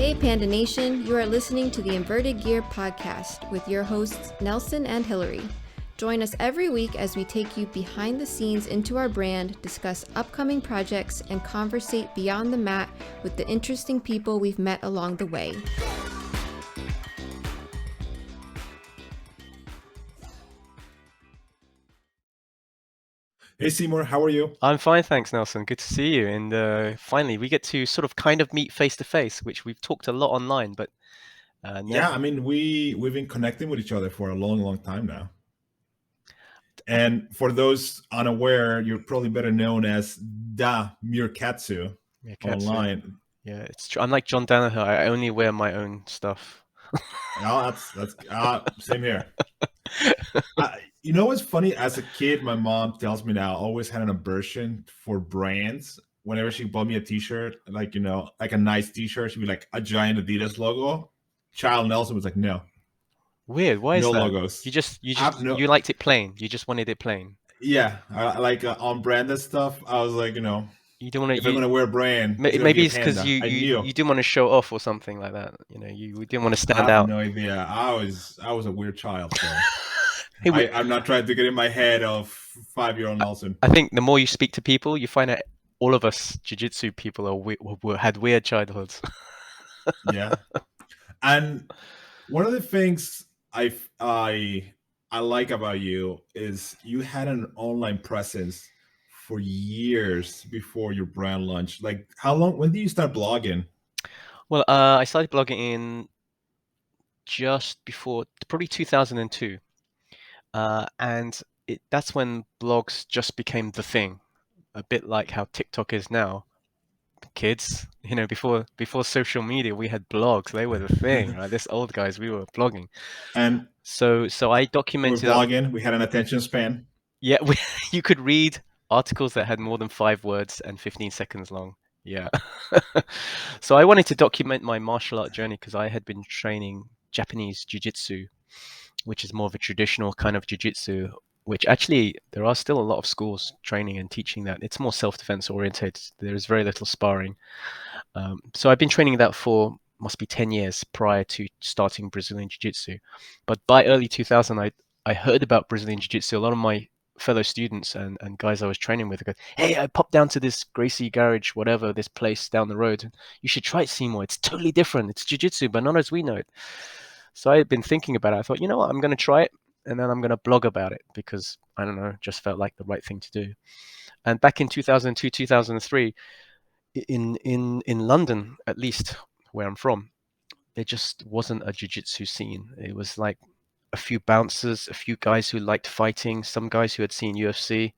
Hey Panda Nation, you are listening to the Inverted Gear podcast with your hosts Nelson and Hillary. Join us every week as we take you behind the scenes into our brand, discuss upcoming projects, and conversate beyond the mat with the interesting people we've met along the way. Hey Seymour, how are you? I'm fine, thanks, Nelson. Good to see you. And finally, we get to sort of kind of meet face to face, which we've talked a lot online, but Yeah, never. I mean we've been connecting with each other for a long time now. And for those unaware, you're probably better known as Da Mirkatsu Yeah, Katsu. online. Yeah, it's true. I'm like John Danaher. I only wear my own stuff. Oh, that's same here. You know what's funny? As a kid, my mom tells me now I always had an aversion for brands. Whenever she bought me a T-shirt, like like a nice T-shirt, she'd be like a giant Adidas logo. Child Nelson was like, no, Weird. Why is no that? logos. You liked it plain. You just wanted it plain. Yeah, I like on branded stuff. I was like, You don't want to. if I'm You gonna wear a brand, it's gonna be maybe a it's because panda. I you knew. didn't want to show off or something like that. You didn't want to I stand have out. no idea. I was a weird child, so Hey, I'm not trying to get in my head of 5-year-old Nelson. I think the more you speak to people, you find out all of us jiu-jitsu people had weird childhoods. Yeah, and one of the things I I like about you is you had an online presence for years before your brand launch. Like, how long? When did you start blogging? Well, I started blogging in just before, probably 2002, and that's when blogs just became the thing, a bit like how TikTok is now. Kids, before social media, we had blogs. They were the thing, right? This old guys, we were blogging. And So I we were documented out. blogging. We had an attention span. Yeah, you could read articles that had more than 5 words and 15 seconds long. Yeah. So I wanted to document my martial art journey because I had been training Japanese jiu-jitsu, which is more of a traditional kind of jiu-jitsu, which actually there are still a lot of schools training and teaching that. It's more self-defense oriented. There is very little sparring. So I've been training that for must be 10 years prior to starting Brazilian jiu-jitsu. But by early 2000, I heard about Brazilian jiu-jitsu. A lot of my fellow students and guys I was training with go, hey, I popped down to this Gracie Garage, whatever, this place down the road. You should try it, Seymour. It's totally different. It's jiu-jitsu, but not as we know it. So I had been thinking about it. I thought, you know what, I'm going to try it and then I'm going to blog about it because, I don't know, just felt like the right thing to do. And back in 2002, 2003, in London, at least where I'm from, there just wasn't a jiu-jitsu scene. It was like a few bouncers, a few guys who liked fighting, some guys who had seen UFC,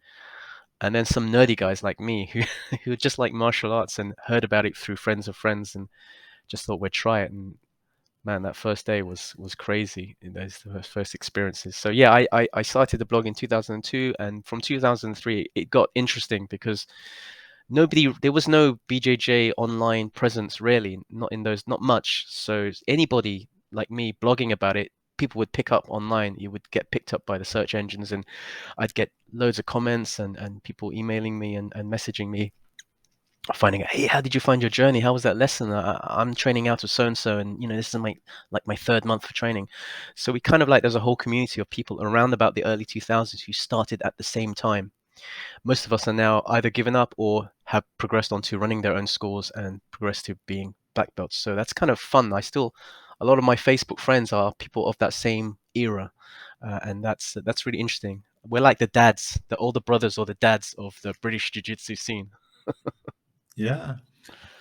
and then some nerdy guys like me who who just like martial arts and heard about it through friends of friends and just thought we'd try it. And man, that first day was crazy in those first experiences. So yeah, I started the blog in 2002, and from 2003 it got interesting because there was no BJJ online presence really, not much. So anybody like me blogging about it, people would pick up online. You would get picked up by the search engines, and I'd get loads of comments and people emailing me and messaging me, finding out, hey, how did you find your journey? How was that lesson? I'm training out of so and so, and this is my third month for training. So we kind of like there's a whole community of people around about the early 2000s who started at the same time. Most of us are now either given up or have progressed onto running their own schools and progressed to being black belts. So that's kind of fun. A lot of my Facebook friends are people of that same era, and that's really interesting. We're like the dads, the older brothers or the dads of the British jiu-jitsu scene. Yeah.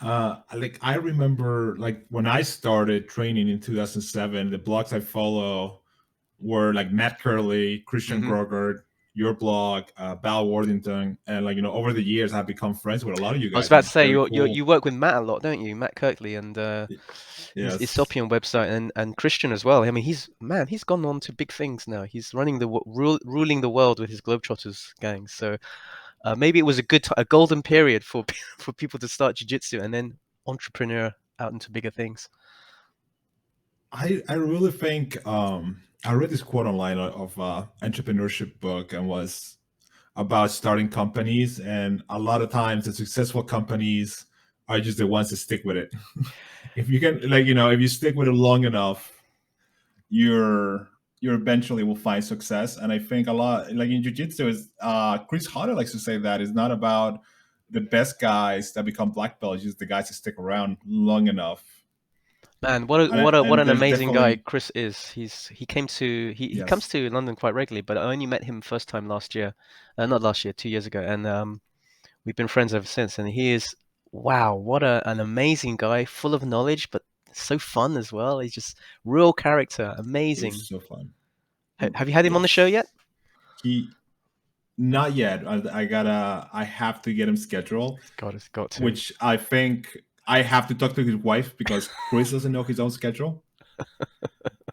Like I remember, like when I started training in 2007, the blogs I follow were like Matt Kirkley, Christian Hmm. Grogard, your blog, Val Worthington, and like over the years I've become friends with a lot of you I was guys, and about to it's say very you cool. work with Matt a lot, don't you? Matt Kirkley and his Yes. Isopian website and Christian as well. I mean, he's gone on to big things now. He's running ruling the world with his Globetrotters gang. So maybe it was a golden period for for people to start jiu-jitsu and then entrepreneur out into bigger things. I really think I read this quote online of entrepreneurship book and was about starting companies, and a lot of times the successful companies are just the ones that stick with it. if you can, like, if you stick with it long enough, you're eventually will find success. And I think a lot, like in jiu-jitsu, is Chris Hodder likes to say that it's not about the best guys that become black belts, just the guys that stick around long enough. Man, what And an there's amazing guy definitely, Chris is. He comes yes, to London quite regularly, but I only met him first time last year, not last year, 2 years ago, and we've been friends ever since. And he is, wow, what an amazing guy, full of knowledge, but so fun as well. He's just real character, amazing. he's so fun. Have you had him on the show Yes, yet? he not yet. I have to get him scheduled, Got to. which I think I have to talk to his wife because Chris doesn't know his own schedule.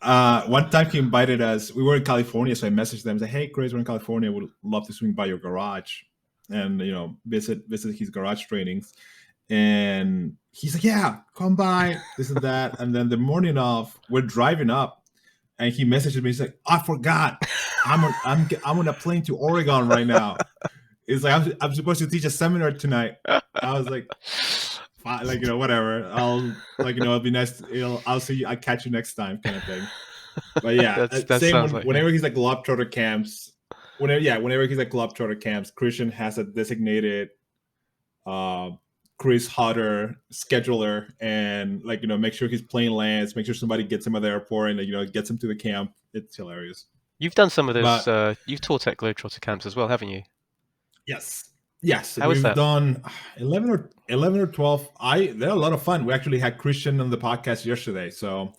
One time he invited us. We were in California, so I messaged them and said, "Hey, Chris, we're in California. Would love to swing by your garage and visit his garage trainings." And he's like, "Yeah, come by, this and that." And then the morning of, we're driving up, and he messaged me. He's like, "I forgot. I'm on a plane to Oregon right now." It's like I'm supposed to teach a seminar tonight. I was like, fine, like, whatever. I'll, like, it'll be nice. I'll see you. I'll catch you next time, kind of thing. But yeah, That same sounds like him. whenever he's like Globaltrotter camps. Whenever he's like Globaltrotter camps, Christian has a designated Chris Hodder scheduler, and like, make sure his plane lands, make sure somebody gets him at the airport, and gets him to the camp. It's hilarious. You've done some of those. But You've taught at Globetrotter camps as well, haven't you? yes, How is we've that? done 11 or 12. They're a lot of fun. We actually had Christian on the podcast yesterday, so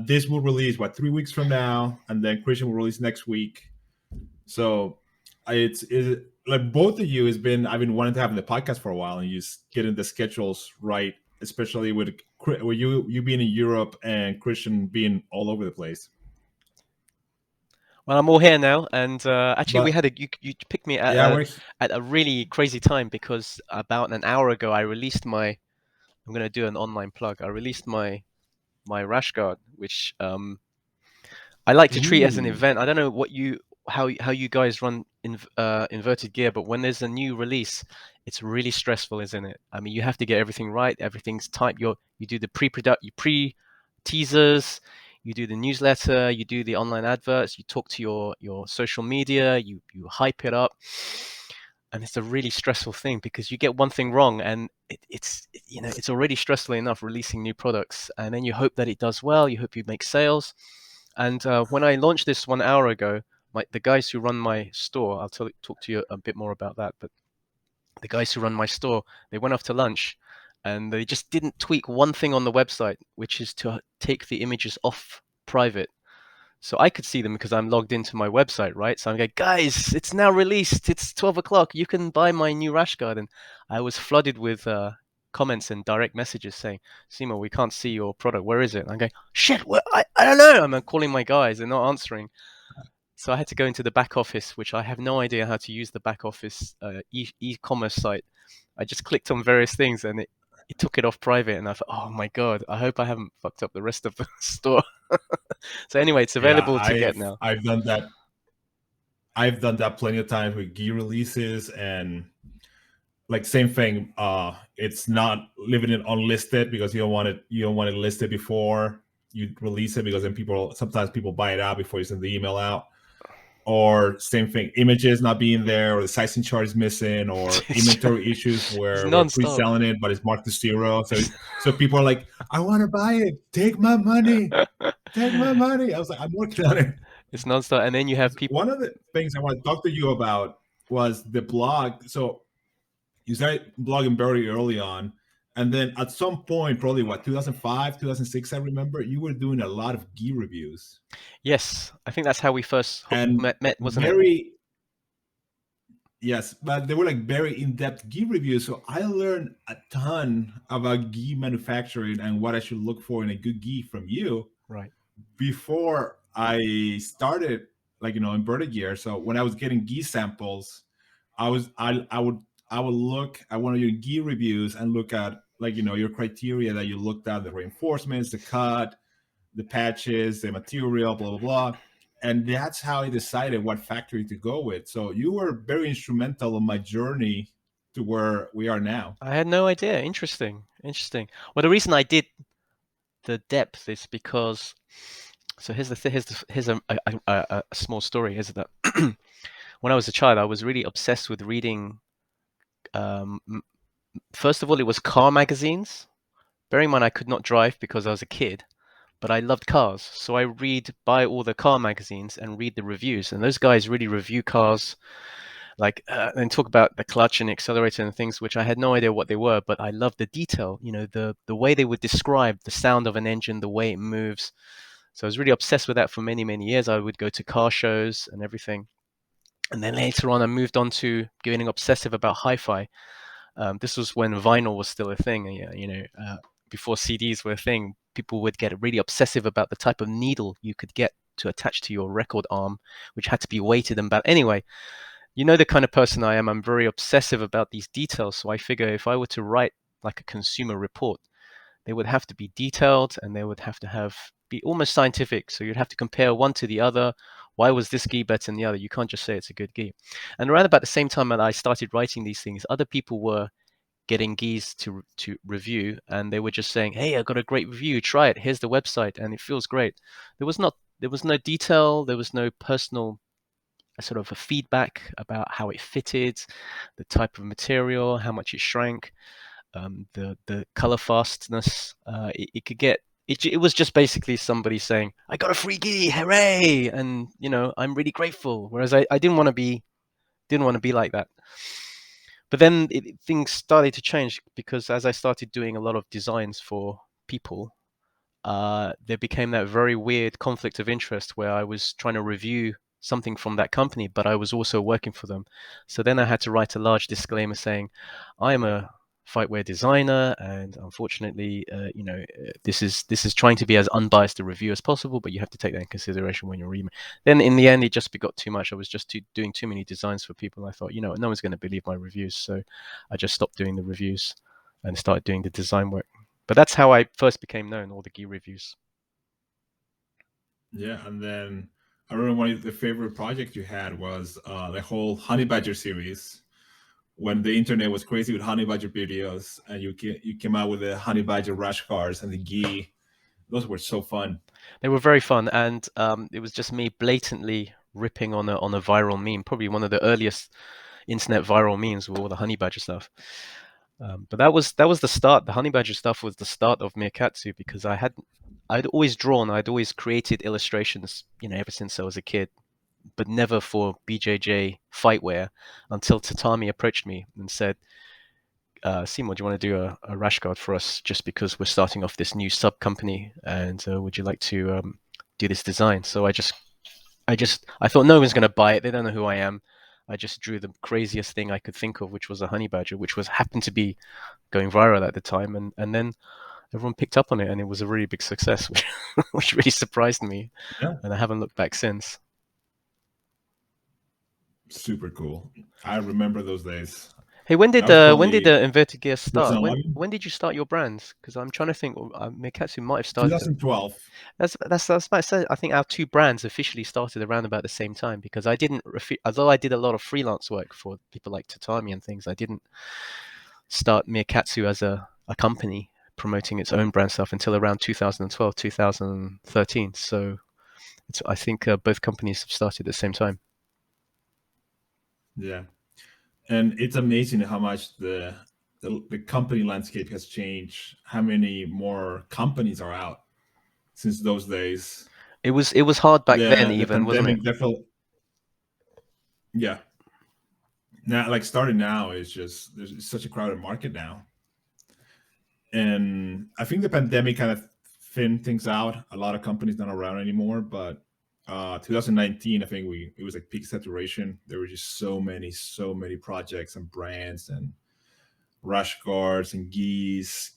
this will release 3 weeks from now, and then Christian will release next week. So it's like both of you I've been wanting to have in the podcast for a while, and you just getting the schedules right, especially with you being in Europe and Christian being all over the place. Well, I'm all here now, and actually, But you picked me at yeah, at a really crazy time because about an hour ago I released my. I'm going to do an online plug. I released my rash guard, which I like to treat as an ooh, event. I don't know how you guys run inverted gear, but when there's a new release, it's really stressful, isn't it? I mean, you have to get everything right. Everything's tight. You do the pre teasers, you do the newsletter, you do the online adverts, you talk to your social media, you hype it up. And it's a really stressful thing because you get one thing wrong and it's already stressful enough releasing new products, and then you hope that it does well, you hope you make sales. And when I launched this 1 hour ago, the guys who run my store, I'll talk to you a bit more about that, but the guys who run my store, they went off to lunch and they just didn't tweak one thing on the website, which is to take the images off private. So I could see them because I'm logged into my website, right? So I'm like, guys, it's now released. It's 12 o'clock. You can buy my new rash guard. And I was flooded with comments and direct messages saying, Seymour, we can't see your product. Where is it? And I'm going, shit, I don't know. I'm calling my guys. They're not answering. So I had to go into the back office, which I have no idea how to use the back office e-commerce site. I just clicked on various things and it took it off private. And I thought, oh my God, I hope I haven't fucked up the rest of the store. So anyway, it's yeah, available to get now. I've done that. I've done that plenty of times with gear releases, and like same thing. It's not leaving it unlisted because you don't want it listed before you release it, because then sometimes people buy it out before you send the email out. Or same thing, images not being there, or the sizing chart is missing, or inventory issues where we're pre-selling it but it's marked to 0. So people are like, I want to buy it. Take my money. Take my money. I was like, I'm working on it. It's nonstop. And then you have people. One of the things I want to talk to you about was the blog. So you started blogging very early on, and then at some point, probably 2005, 2006, I remember you were doing a lot of gi reviews. Yes, I think that's how we first met, wasn't it? Yes, but they were like very in-depth gi reviews. So I learned a ton about gi manufacturing and what I should look for in a good gi from you. Right. Before I started, inverted gear. So when I was getting gi samples, I would look at one of your gi reviews and look at your criteria that you looked at: the reinforcements, the cut, the patches, the material, blah blah blah. And that's how I decided what factory to go with. So you were very instrumental in my journey to where we are now. I had no idea. Interesting. Well, the reason I did the depth is because, so here's a small story, is that when I was a child, I was really obsessed with reading. First of all, it was car magazines. Bearing in mind I could not drive because I was a kid, but I loved cars. So I buy all the car magazines and read the reviews. And those guys really review cars, like, and talk about the clutch and accelerator and things, which I had no idea what they were, but I loved the detail, the way they would describe the sound of an engine, the way it moves. So I was really obsessed with that for many, many years. I would go to car shows and everything. And then later on, I moved on to getting obsessive about hi-fi. This was when vinyl was still a thing. Before CDs were a thing, people would get really obsessive about the type of needle you could get to attach to your record arm, which had to be weighted and bound. Anyway, you know the kind of person I am. I'm very obsessive about these details. So I figure if I were to write like a consumer report, they would have to be detailed and they would have to be almost scientific. So you'd have to compare one to the other. Why was this gi better than the other? You can't just say it's a good gi. And around about the same time that I started writing these things, other people were getting gis to review, and they were just saying, "Hey, I got a great review. Try it. Here's the website, and it feels great." There was no detail. There was no personal sort of a feedback about how it fitted, the type of material, how much it shrank, the color fastness. It was just basically somebody saying, "I got a free gi, hooray!" And I'm really grateful. Whereas I didn't want to be like that. But then things started to change because as I started doing a lot of designs for people, there became that very weird conflict of interest where I was trying to review something from that company, but I was also working for them. So then I had to write a large disclaimer saying, I am a fightwear designer, and unfortunately, this is trying to be as unbiased a review as possible, but you have to take that in consideration when you're reading. Then in the end, it just got too much. I was just doing too many designs for people. I thought, no one's going to believe my reviews, so I just stopped doing the reviews and started doing the design work. But that's how I first became known, all the gi reviews. Yeah, and then I remember one of the favorite projects you had was the whole Honey Badger series, when the internet was crazy with Honey Badger videos, and you came out with the Honey Badger rash guards and the gi. Those were so fun. They were very fun, and it was just me blatantly ripping on a viral meme, probably one of the earliest internet viral memes with all the Honey Badger stuff. But that was the start. The Honey Badger stuff was the start of Meerkatsu, because I'd always drawn, I'd always created illustrations, ever since I was a kid, but never for BJJ fightwear until Tatami approached me and said, Seymour, do you want to do a rash guard for us, just because we're starting off this new sub company, and would you like to do this design? So I thought no one's going to buy it. They don't know who I am. I just drew the craziest thing I could think of, which was a honey badger, which happened to be going viral at the time, and then everyone picked up on it, and it was a really big success, which really surprised me. Yeah. And I haven't looked back since. Super cool. I remember those days. Hey, when did the inverted gear start? When did you start your brands? Because I'm trying to think. Meerkatsu might have started 2012. That's about to say. I think our two brands officially started around about the same time, because although I did a lot of freelance work for people like Tatami and things, I didn't start Meerkatsu as a company promoting its own brand stuff until around 2012, 2013. So I think both companies have started at the same time. Yeah. And it's amazing how much the company landscape has changed. How many more companies are out since those days? It was hard back then, even, wasn't it? Definitely. Yeah. Now, like starting now, is just there's such a crowded market now, and I think the pandemic kind of thinned things out. A lot of companies not around anymore, but 2019, I think it was like peak saturation. There were just so many projects and brands and rash guards and gis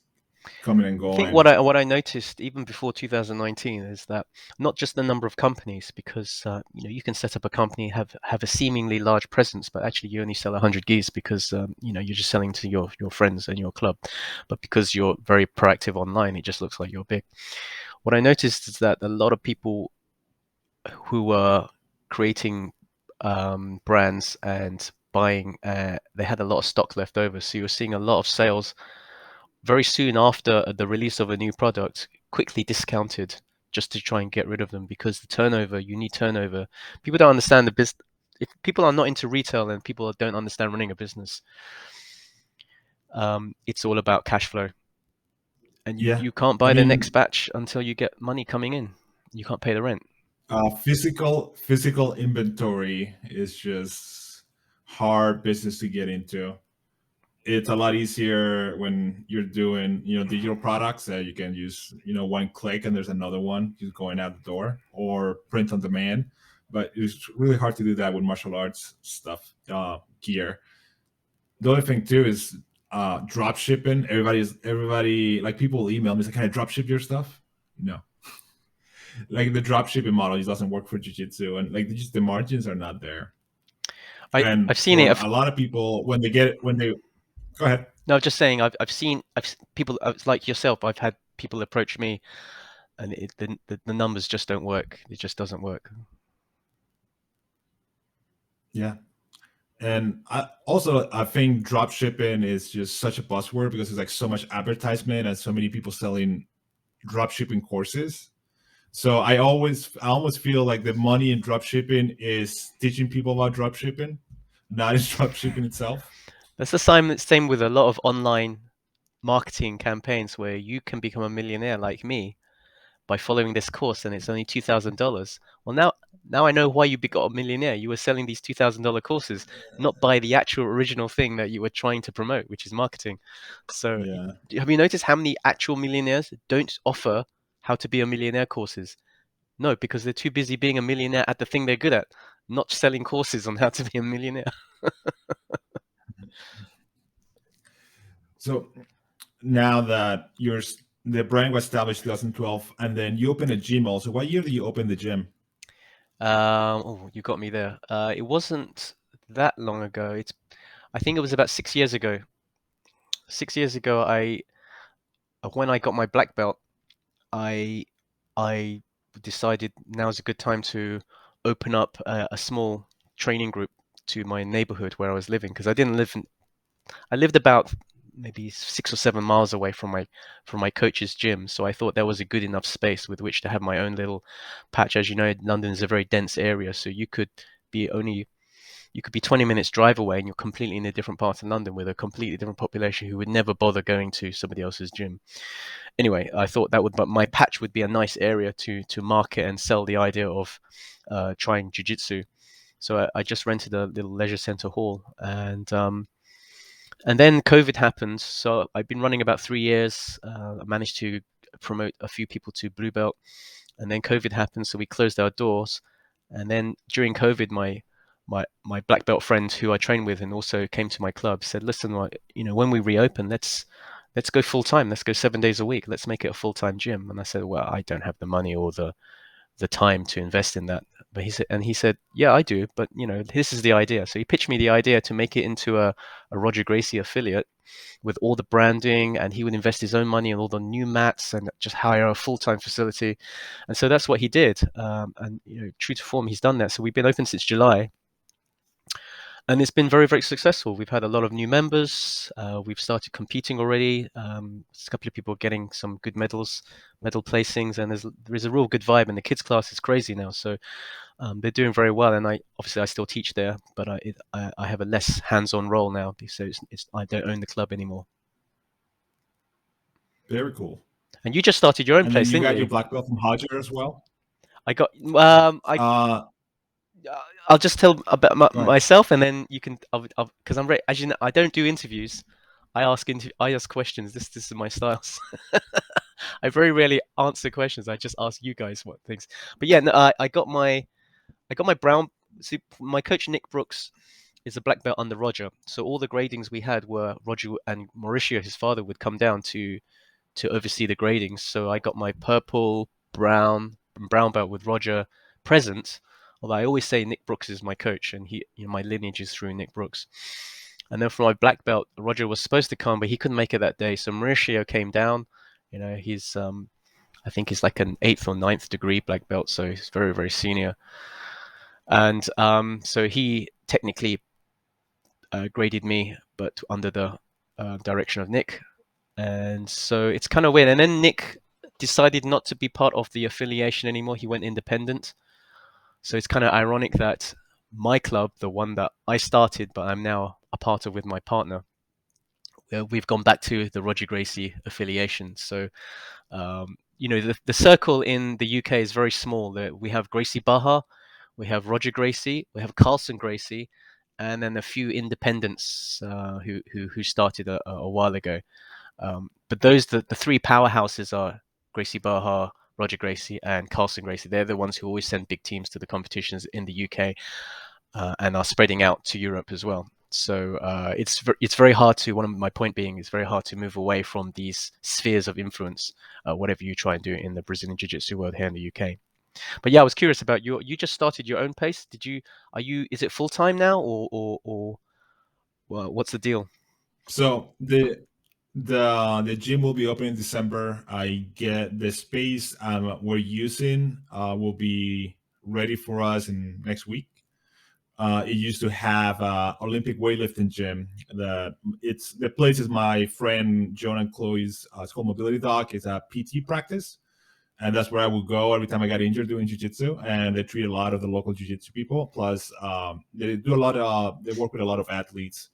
coming and going. I think what I noticed even before 2019 is that not just the number of companies, because you can set up a company, have a seemingly large presence, but actually you only sell 100 gis because you're just selling to your friends and your club. But because you're very proactive online, it just looks like you're big. What I noticed is that a lot of people who were creating brands and buying, they had a lot of stock left over. So you're seeing a lot of sales very soon after the release of a new product, quickly discounted just to try and get rid of them, because the turnover, you need turnover. People don't understand the business. If people are not into retail and people don't understand running a business, it's all about cash flow. And Yeah. you can't I buy the next mean, batch until you get money coming in. You can't pay the rent. physical inventory is just hard business to get into. It's a lot easier when you're doing, digital products that you can use, one click and there's another one just going out the door, or print on demand. But it's really hard to do that with martial arts stuff, gear. The other thing too is drop shipping. Everybody, like, people will email me, say, "Can I drop ship your stuff?" No, like, the drop shipping model just doesn't work for jiu-jitsu, and like, just the margins are not there. And I've seen for it. a lot of people, when they go ahead. No, I'm just saying I've seen people like yourself. I've had people approach me, and the numbers just don't work. It just doesn't work. Yeah. And I think drop shipping is just such a buzzword because there's like so much advertisement and so many people selling drop shipping courses. So I almost feel like the money in drop shipping is teaching people about drop shipping, not in drop shipping itself. That's the same with a lot of online marketing campaigns where you can become a millionaire like me by following this course, and it's only $2,000. Well, now I know why you got a millionaire. You were selling these $2,000 courses, not by the actual original thing that you were trying to promote, which is marketing. So Yeah. have you noticed how many actual millionaires don't offer how to be a millionaire courses? No, because they're too busy being a millionaire at the thing they're good at, not selling courses on how to be a millionaire. So now that the brand was established 2012, and then you opened a gym also. What year did you open the gym? Oh, you got me there. It wasn't that long ago. I think it was about 6 years ago. 6 years ago, when I got my black belt, I I decided now's a good time to open up a small training group to my neighborhood where I was living, because I lived about maybe 6 or 7 miles away from my coach's gym. So I thought there was a good enough space with which to have my own little patch. As you know, London is a very dense area, so you could be 20 minutes drive away and you're completely in a different part of London with a completely different population who would never bother going to somebody else's gym. Anyway, I thought but my patch would be a nice area to market and sell the idea of trying jiu-jitsu. So I just rented a little leisure center hall, and then COVID happened. So I've been running about 3 years. I managed to promote a few people to blue belt, and then COVID happened. So we closed our doors. And then during COVID, my black belt friend who I train with and also came to my club said, "Listen, when we reopen, let's go full time. Let's go 7 days a week. Let's make it a full time gym." And I said, "Well, I don't have the money or the time to invest in that." But he said, "Yeah, I do. But this is the idea." So he pitched me the idea to make it into a Roger Gracie affiliate with all the branding, and he would invest his own money on all the new mats and just hire a full-time facility. And so that's what he did. And true to form, he's done that. So we've been open since July. And it's been very, very successful. We've had a lot of new members. We've started competing already. A couple of people getting some good medal placings, and there is a real good vibe. And the kids' class is crazy now, so they're doing very well. And I still teach there, but I have a less hands-on role now, so I don't own the club anymore. Very cool. And you just started your own And place, then you didn't got you? your black belt from Hodger as well. I got Uh, I'll just tell about Go ahead. myself, and then you can, because I'm as you know, I don't do interviews. I ask questions. This is my style. I very rarely answer questions. I just ask you guys what things. But yeah, no, I got my brown. See, my coach Nick Brooks is a black belt under Roger. So all the gradings we had were Roger and Mauricio, his father, would come down to oversee the gradings. So I got my purple, brown belt with Roger present. Although I always say Nick Brooks is my coach, and my lineage is through Nick Brooks. And then for my black belt, Roger was supposed to come, but he couldn't make it that day. So Mauricio came down. He's I think he's like an 8th or 9th degree black belt, so he's very, very senior. And so he technically graded me, but under the direction of Nick. And so it's kind of weird. And then Nick decided not to be part of the affiliation anymore. He went independent. So it's kind of ironic that my club, the one that I started, but I'm now a part of with my partner, we've gone back to the Roger Gracie affiliation. So, the circle in the UK is very small. We have Gracie Barra, we have Roger Gracie, we have Carlson Gracie, and then a few independents who started a while ago. But the three powerhouses are Gracie Barra, Roger Gracie, and Carlson Gracie. They're the ones who always send big teams to the competitions in the UK and are spreading out to Europe as well. So it's very hard to. My point being, it's very hard to move away from these spheres of influence, whatever you try and do in the Brazilian Jiu-Jitsu world here in the UK. But yeah, I was curious about you. You just started your own pace. Is it full time now, or well, what's the deal? So the gym will be open in December. I get the space we're using will be ready for us in next week. It used to have Olympic weightlifting gym. The place is my friend John and Chloe's. It's called Mobility Doc. It's a PT practice, and that's where I would go every time I got injured doing jiu-jitsu. And they treat a lot of the local jiu-jitsu people. Plus, they do they work with a lot of athletes.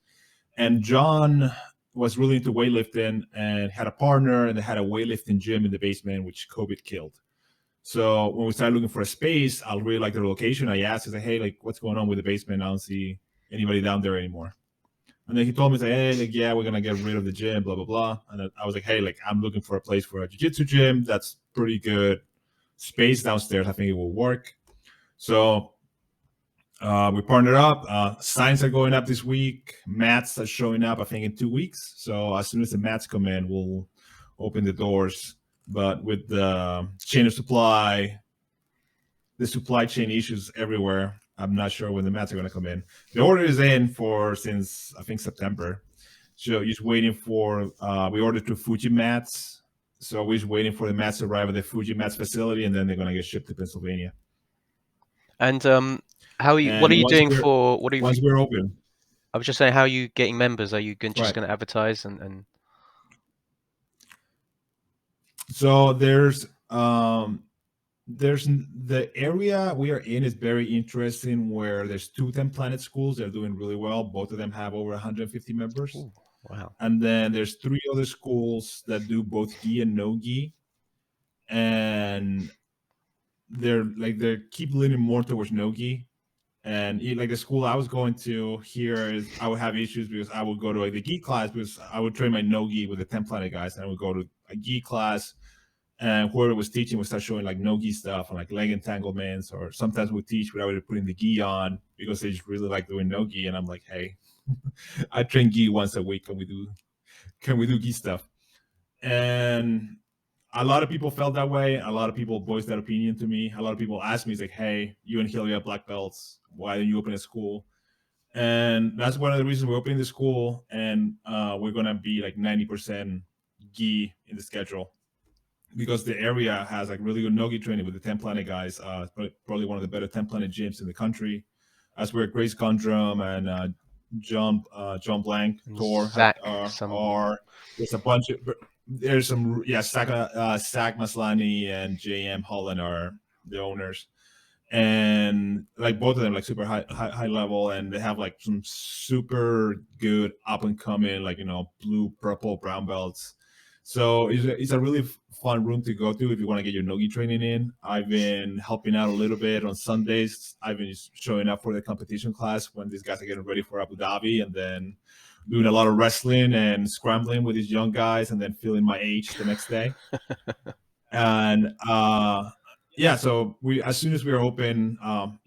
And John was really into weightlifting and had a partner, and they had a weightlifting gym in the basement, which COVID killed. So when we started looking for a space, I really like the location. I asked, I said, hey, like, what's going on with the basement? I don't see anybody down there anymore. And then he told me, hey, like, yeah, we're going to get rid of the gym, blah, blah, blah. And then I was like, hey, like, I'm looking for a place for a jiu-jitsu gym. That's pretty good space downstairs. I think it will work. So we partnered up. Signs are going up this week. Mats are showing up, I think, in 2 weeks. So as soon as the mats come in, we'll open the doors. But with the chain of supply, the supply chain issues everywhere, I'm not sure when the mats are going to come in. The order is in since I think September. So just waiting for, we ordered 2 Fuji mats. So we're just waiting for the mats to arrive at the Fuji mats facility, and then they're going to get shipped to Pennsylvania. And what are you doing once we're open? I was just saying, how are you getting members? Are you just going to advertise and? So there's the area we are in is very interesting, where there's 2 10 Planet schools. They're doing really well. Both of them have over 150 members. Ooh, wow. And then there's 3 other schools that do both gi and no gi, and they're keep leaning more towards no gi. And like the school I was going to here is, I would have issues because I would go to like the gi class, because I would train my no gi with the 10 Planet guys, and I would go to a gi class, and whoever was teaching would start showing like no gi stuff and like leg entanglements, or sometimes we teach without putting the gi on because they just really like doing no gi. And I'm like, hey, I train gi once a week. Can we do gi stuff? And a lot of people felt that way. A lot of people voiced that opinion to me. A lot of people asked me, it's like, hey, you and Hillary have black belts. Why didn't you open a school? And that's one of the reasons we're opening the school. And we're going to be like 90% gi in the schedule, because the area has like really good no-gi training with the 10 Planet guys. Probably one of the better 10 Planet gyms in the country. That's where Grace Gondrum and John Blank, Thor Zach, are. There's a bunch of, there's some, Zach Maslany and JM Holland are the owners. And like both of them, like super high level, and they have like some super good up and coming, like, blue, purple, brown belts. So it's a really fun room to go to if you want to get your no-gi training in. I've been helping out a little bit on Sundays. I've been showing up for the competition class when these guys are getting ready for Abu Dhabi, and then doing a lot of wrestling and scrambling with these young guys, and then feeling my age the next day. And so as soon as we're open,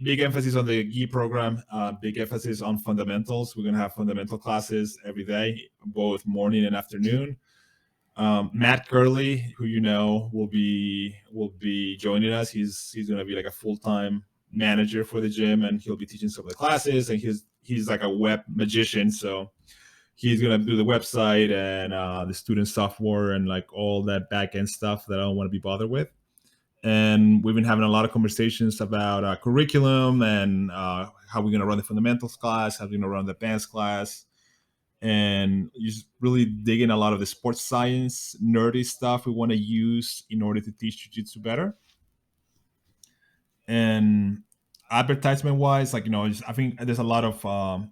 big emphasis on the gi program, big emphasis on fundamentals. We're going to have fundamental classes every day, both morning and afternoon. Matt Kirkley, who will be joining us. He's going to be like a full-time manager for the gym, and he'll be teaching some of the classes. And he's like a web magician, so he's going to do the website and the student software and like all that back end stuff that I don't want to be bothered with. And we've been having a lot of conversations about curriculum and how we're going to run the fundamentals class, how we're going to run the advanced class. and just really digging a lot of the sports science, nerdy stuff we want to use in order to teach jiu-jitsu better. And advertisement wise, like, I think there's a lot of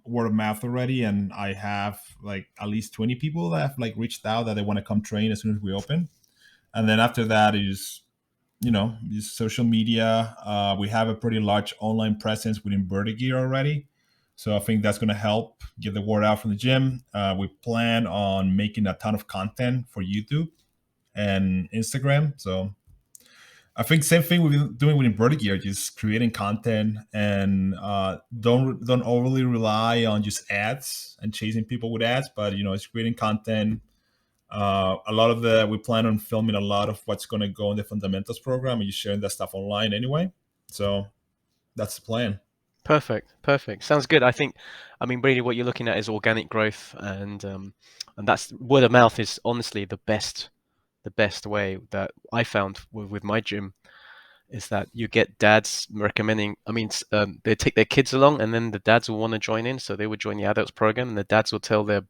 word of mouth already, and I have like at least 20 people that have like reached out that they want to come train as soon as we open. And then after that is, just social media. We have a pretty large online presence within Vertigear already, so I think that's going to help get the word out from the gym. We plan on making a ton of content for YouTube and Instagram. So I think same thing we've been doing with Vertigear, just creating content, and don't overly rely on just ads and chasing people with ads, but it's creating content. A lot of we plan on filming a lot of what's going to go in the fundamentals program, and just sharing that stuff online anyway. So that's the plan. Perfect. Sounds good. I mean, really, what you're looking at is organic growth, and that's word of mouth is honestly the best way that I found with my gym, is that you get dads recommending. I mean, they take their kids along, and then the dads will want to join in, so they would join the adults program, and the dads will tell their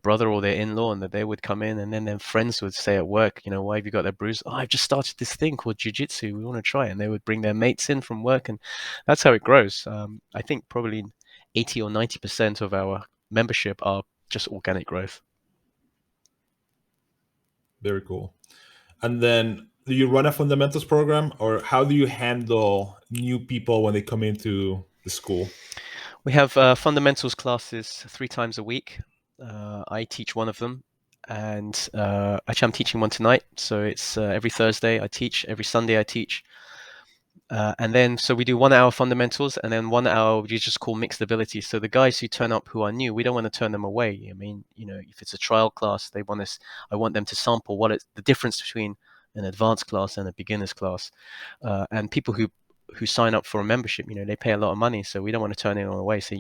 brother or their in-law, and that they would come in, and then their friends would say at work, why have you got that bruise? Oh, I've just started this thing called jiu-jitsu. We want to try it. And they would bring their mates in from work, and that's how it grows. I think probably 80 or 90% of our membership are just organic growth. Very cool. And then, do you run a fundamentals program, or how do you handle new people when they come into the school? We have fundamentals classes 3 times a week. I teach one of them, and actually I'm teaching one tonight. So it's every Thursday I teach, every Sunday I teach. And then, so we do 1 hour fundamentals, and then 1 hour we just call mixed ability. So the guys who turn up who are new, we don't want to turn them away. I mean, if it's a trial class, I want them to sample what the difference between an advanced class and a beginner's class. And people who sign up for a membership, they pay a lot of money, so we don't want to turn anyone away. So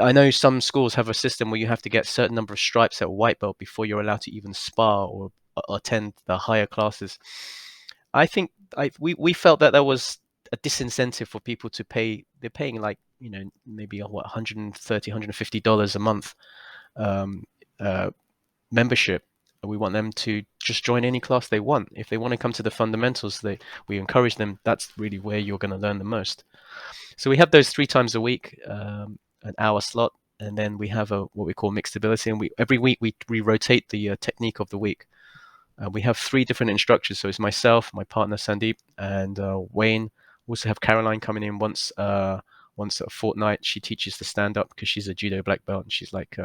I know some schools have a system where you have to get a certain number of stripes at white belt before you're allowed to even spar or attend the higher classes. I think we felt that was a disincentive for people to pay. They're paying like, maybe $130, $150 a month membership. We want them to just join any class they want. If they want to come to the fundamentals, we encourage them. That's really where you're going to learn the most. So we have those 3 times a week, an hour slot, and then we have what we call mixed ability. And every week we rotate the technique of the week. We have 3 different instructors. So it's myself, my partner Sandeep, and Wayne. We also have Caroline coming in once a fortnight. She teaches the stand-up because she's a judo black belt, and she's like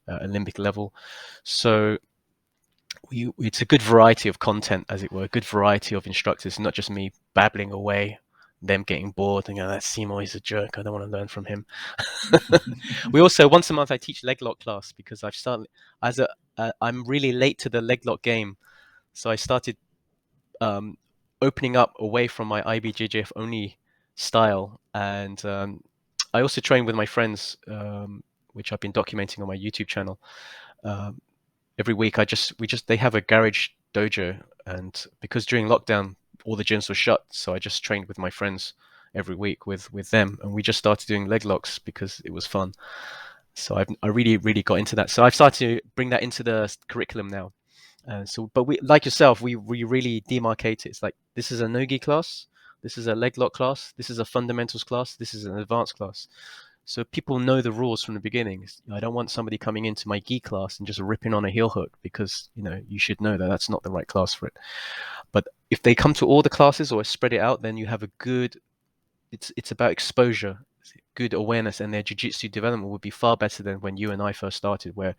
Olympic level. So it's a good variety of content, as it were, a good variety of instructors, not just me babbling away, them getting bored and that Seymour is a jerk, I don't want to learn from him. We also, once a month, I teach leg lock class, because I've started I'm really late to the leg lock game. So I started opening up away from my IBJJF only style. And I also train with my friends, which I've been documenting on my YouTube channel. Every week they have a garage dojo, and because during lockdown all the gyms were shut, so I just trained with my friends every week with them, and we just started doing leg locks because it was fun. So I really got into that. So I've started to bring that into the curriculum now. But we, like yourself, we really demarcate it. It's like, this is a no-gi class, this is a leg lock class, this is a fundamentals class, this is an advanced class. So people know the rules from the beginning. I don't want somebody coming into my gi class and just ripping on a heel hook, because you should know that that's not the right class for it. But if they come to all the classes or spread it out, then you have a good. It's about exposure, good awareness, and their jiu-jitsu development would be far better than when you and I first started, where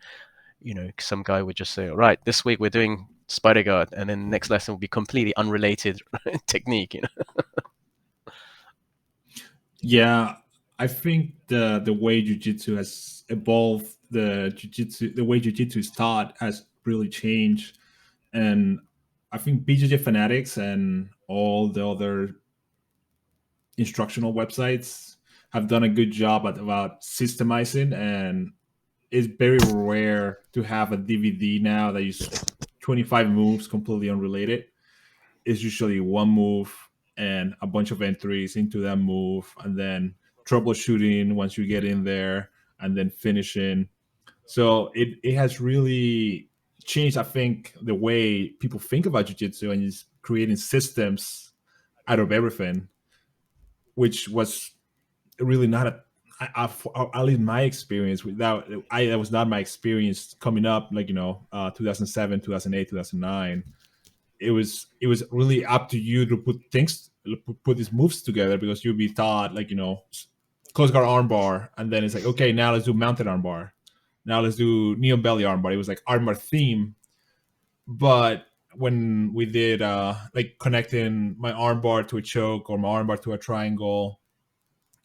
some guy would just say, all right, this week we're doing spider guard, and then the next lesson will be completely unrelated technique. Yeah, I think the way jiu-jitsu has evolved, the way jiu-jitsu is taught has really changed. And I think BJJ Fanatics and all the other instructional websites have done a good job about systemizing, and it's very rare to have a DVD now that is 25 moves completely unrelated. It's usually one move and a bunch of entries into that move, and then troubleshooting once you get in there, and then finishing. So it has really changed, I think, the way people think about jiu-jitsu, and is creating systems out of everything, which was really not a at least my experience without that was not my experience coming up, like 2007, 2008, 2009. It was really up to you to put these moves together, because you'll be taught, like, close guard armbar, and then it's like, okay, now let's do mounted armbar, now let's do knee on belly armbar. It was like armbar theme. But when we did like connecting my armbar to a choke, or my armbar to a triangle,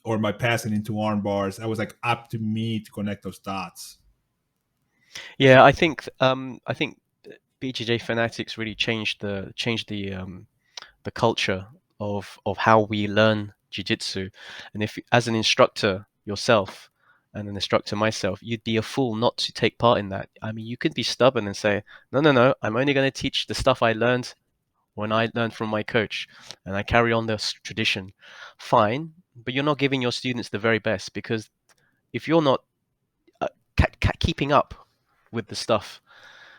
or my passing into arm bars, that was like up to me to connect those dots. Yeah, I think BJJ fanatics really changed the culture of how we learn jiu-jitsu. And if as an instructor yourself and an instructor myself, you'd be a fool not to take part in that. I mean, you could be stubborn and say, no, no, no, I'm only going to teach the stuff I learned when I learned from my coach, and I carry on this tradition. Fine, but you're not giving your students the very best, because if you're not uh, keeping up with the stuff,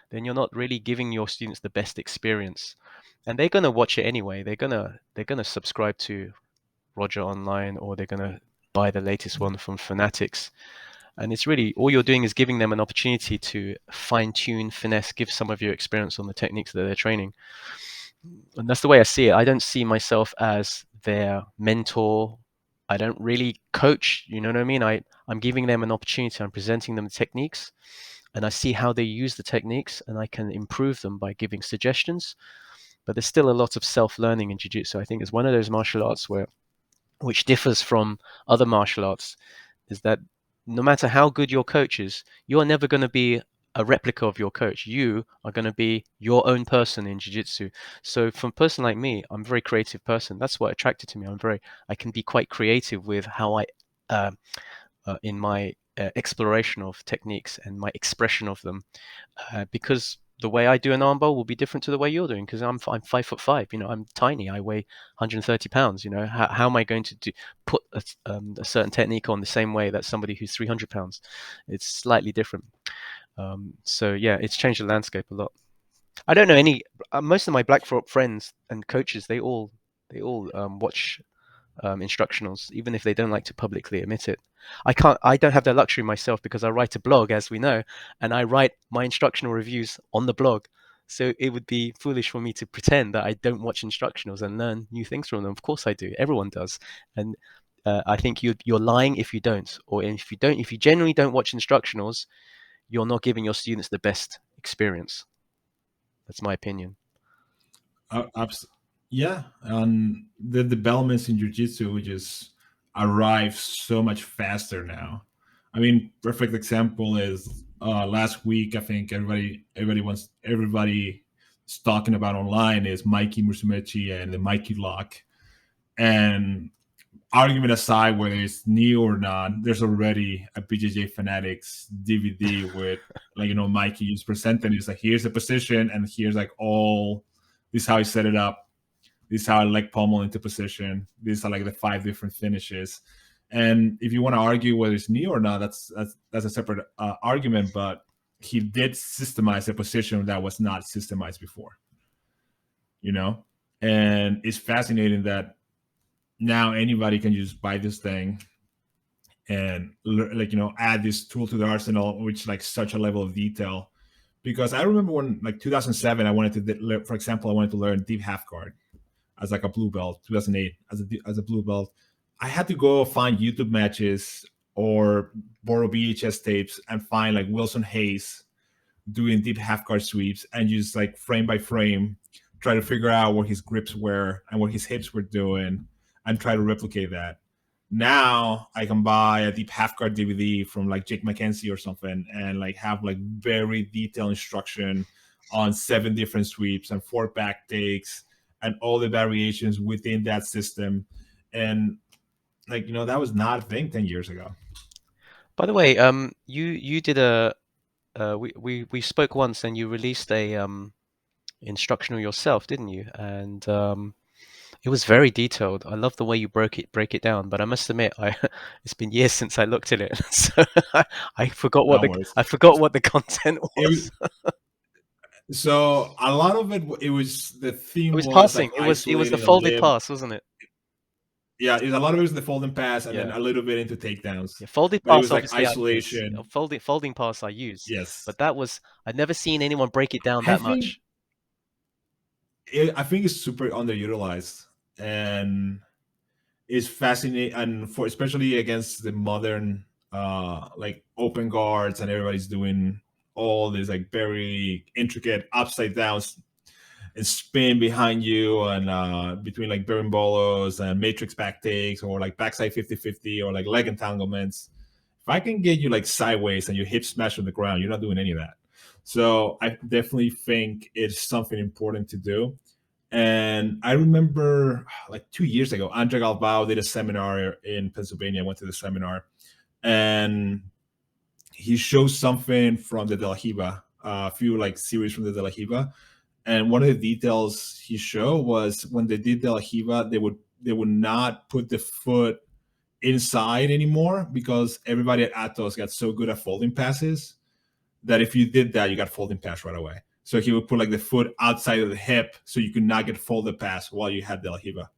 then you're not really giving your students the best experience. And they're gonna watch it anyway. They're gonna subscribe to Roger Online, or they're gonna buy the latest one from Fanatics. And it's really all you're doing is giving them an opportunity to fine tune, finesse, give some of your experience on the techniques that they're training. And that's the way I see it. I don't see myself as their mentor. I don't really coach, you know what I mean? I'm giving them an opportunity, I'm presenting them the techniques, and I see how they use the techniques, and I can improve them by giving suggestions. But there's still a lot of self-learning in jiu-jitsu. I think it's one of those martial arts which differs from other martial arts, is that no matter how good your coach is, you're never going to be a replica of your coach. You are going to be your own person in jiu-jitsu. So for a person like me, I'm a very creative person. That's what attracted to me. I can be quite creative with how uh, in my exploration of techniques and my expression of them, because the way I do an armbar will be different to the way you're doing, because I'm 5'5", I'm tiny, I weigh 130 pounds. How am I going to put a certain technique on the same way that somebody who's 300 pounds? It's slightly different. So yeah, it's changed the landscape a lot. I don't know any most of my black belt friends and coaches, they all watch instructionals, even if they don't like to publicly admit it. I don't have that luxury myself, because I write a blog, as we know, and I write my instructional reviews on the blog. So it would be foolish for me to pretend that I don't watch instructionals and learn new things from them. Of course I do. Everyone does. And I think you're lying if you don't, or if you genuinely don't watch instructionals, you're not giving your students the best experience. That's my opinion. Yeah, and the developments in jiu-jitsu just arrive so much faster now. I mean, perfect example is last week. I think everybody is talking about online is Mikey Muramichi and the Mikey lock. And argument aside, whether it's new or not, there's already a BJJ Fanatics DVD with, like, Mikey is presenting. It's like, here's the position, and here's like all this is how he set it up. This is how I leg pummel into position. These are like the 5 different finishes. And if you want to argue whether it's new or not, that's a separate argument. But he did systemize a position that was not systemized before. And it's fascinating that now anybody can just buy this thing and, like, add this tool to the arsenal, which, like, such a level of detail. Because I remember when, like, 2007, for example, I wanted to learn deep half guard as like a blue belt. 2008 as a blue belt, I had to go find YouTube matches or borrow VHS tapes and find, like, Wilson Hayes doing deep half guard sweeps, and just, like, frame by frame try to figure out what his grips were and what his hips were doing, and try to replicate that. Now I can buy a deep half guard DVD from, like, Jake McKenzie or something, and, like, have, like, very detailed instruction on 7 different sweeps and 4 back takes and all the variations within that system. And, like, that was not a thing 10 years ago. By the way, you did we spoke once, and you released a instructional yourself, didn't you? And It was very detailed. I love the way you break it down, but I must admit, it's been years since I looked at it, so I forgot what No worries. the content It, was. so a lot of it, it was the It theme was was passing. like It was the isolating a folded lip. pass, wasn't it? Yeah, a lot of it was the folding pass, and then Yeah. a little bit into takedowns. Yeah, folded But it pass was like obviously I use. isolation. Folding pass I use. Yes, But that was I'd never seen anyone break it down I that think much. I think it's super underutilized, and is fascinating, and for especially against the modern like open guards, and everybody's doing all this like very intricate upside downs and spin behind you, and between like berimbolos and matrix back takes, or like backside 50-50, or like leg entanglements. If I can get you like sideways and your hip smash on the ground, you're not doing any of that. So I definitely think it's something important to do. And I remember like 2 years ago, Andre Galbao did a seminar in Pennsylvania. I went to the seminar, and he shows something from the De La Riva, a few like series from the De La Riva. And one of the details he showed was when they did De La Riva, they would not put the foot inside anymore, because everybody at Atos got so good at folding passes that if you did that, you got folding pass right away. So he would put like the foot outside of the hip so you could not get folded pass while you had De La Riva.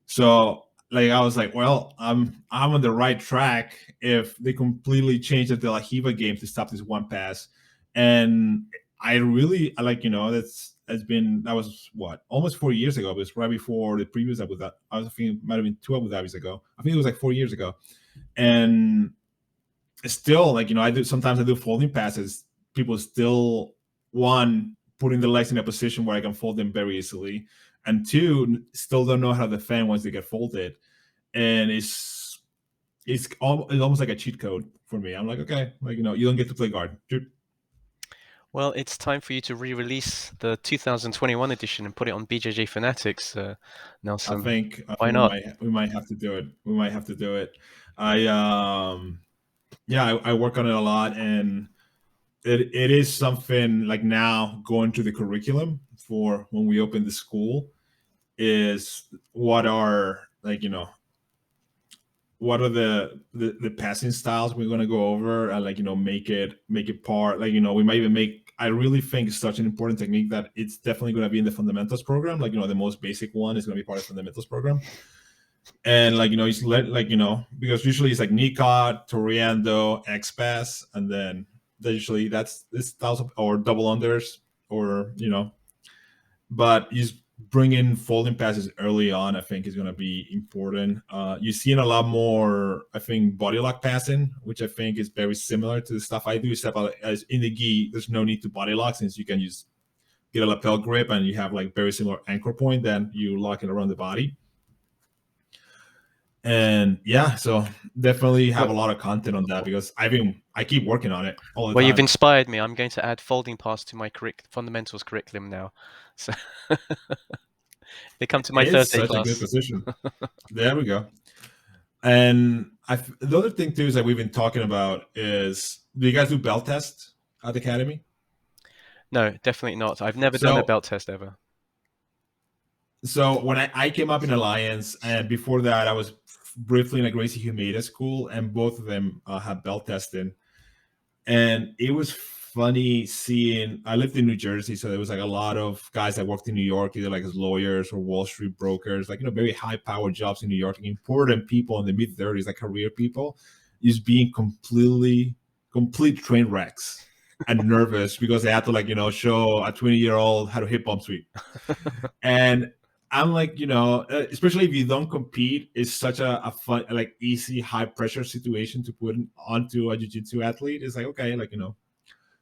So like I was like, well, I'm on the right track if they completely change the De La Riva game to stop this one pass. And I like, that was what, almost 4 years ago. It was right before the previous Abu Dhabi. I was thinking it might have been 2 Abu Dhabis ago. I think it was like 4 years ago. And still, like, I do folding passes. People still, one, putting the legs in a position where I can fold them very easily, and two, still don't know how to defend once they get folded. And it's almost like a cheat code for me. I'm like, okay, like, you don't get to play guard. Well, it's time for you to re-release the 2021 edition and put it on BJJ Fanatics, Nelson. I think Why not? we might have to do it. We might have to do it. I work on it a lot, and it is something like now going to the curriculum for when we open the school is what are like, what are the passing styles we're going to go over, and like, make it part, like, we might even make, I really think it's such an important technique that it's definitely going to be in the fundamentals program. Like, the most basic one is going to be part of the fundamentals program. And like, it's because usually it's like knee caught, Toriando, X pass, and then usually that's this thousand or double unders, or but you bring in folding passes early on. I think is going to be important. You're seeing a lot more, I think, body lock passing, which I think is very similar to the stuff I do, except as in the gi, there's no need to body lock, since you can just get a lapel grip and you have like very similar anchor point, then you lock it around the body. And yeah, so definitely have a lot of content on that, because I keep working on it all the time. You've inspired me. I'm going to add folding pass to my fundamentals curriculum now. So they come to my Thursday such class. a good position. There we go. And the other thing too is that we've been talking about is, do you guys do belt tests at the academy? No, definitely not. I've never done a belt test ever. So when I came up in Alliance, and before that I was briefly in a Gracie Humeda school, and both of them had belt testing. And it was funny seeing, I lived in New Jersey, so there was like a lot of guys that worked in New York, either like as lawyers or Wall Street brokers, like, very high powered jobs in New York, and important people in the mid 30s, like career people, just being complete train wrecks and nervous because they had to like, show a 20-year-old how to hip bump sweep. And I'm like, especially if you don't compete, it's such a fun, like easy, high pressure situation to put onto a jiu-jitsu athlete. It's like, okay, like,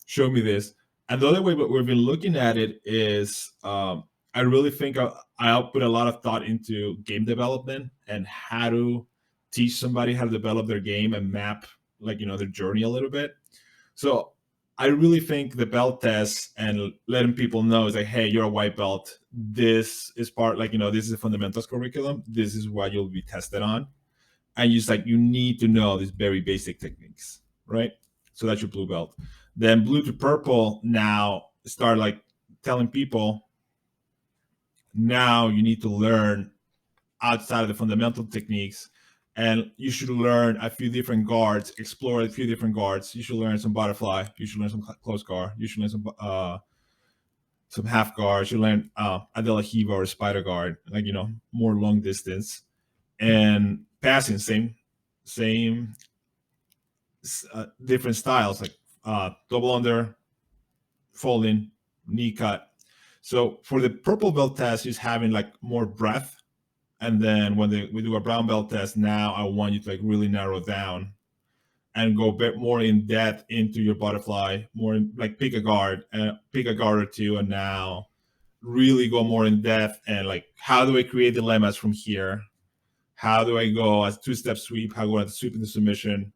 show me this. And the other way we've been looking at it is, I really think I'll put a lot of thought into game development and how to teach somebody how to develop their game and map, like, their journey a little bit. So I really think the belt test and letting people know is like, hey, you're a white belt. This is part, like, this is a fundamentals curriculum. This is what you'll be tested on. And just like, you need to know these very basic techniques, right? So that's your blue belt. Then blue to purple now start like telling people Now you need to learn outside of the fundamental techniques, and you should learn a few different guards, explore a few different guards. You should learn some butterfly. You should learn some close guard. You should learn some half guards. You learn a de la Hiva or a spider guard, like more long distance, and passing same different styles like double under, folding, knee cut. So for the purple belt test, just having like more breadth. And then when we do a brown belt test, now I want you to like really narrow down and go a bit more in depth into your butterfly, more like pick a guard or two, and now really go more in depth and like, how do I create dilemmas from here? How do I go as two-step sweep? How do I sweep into submission?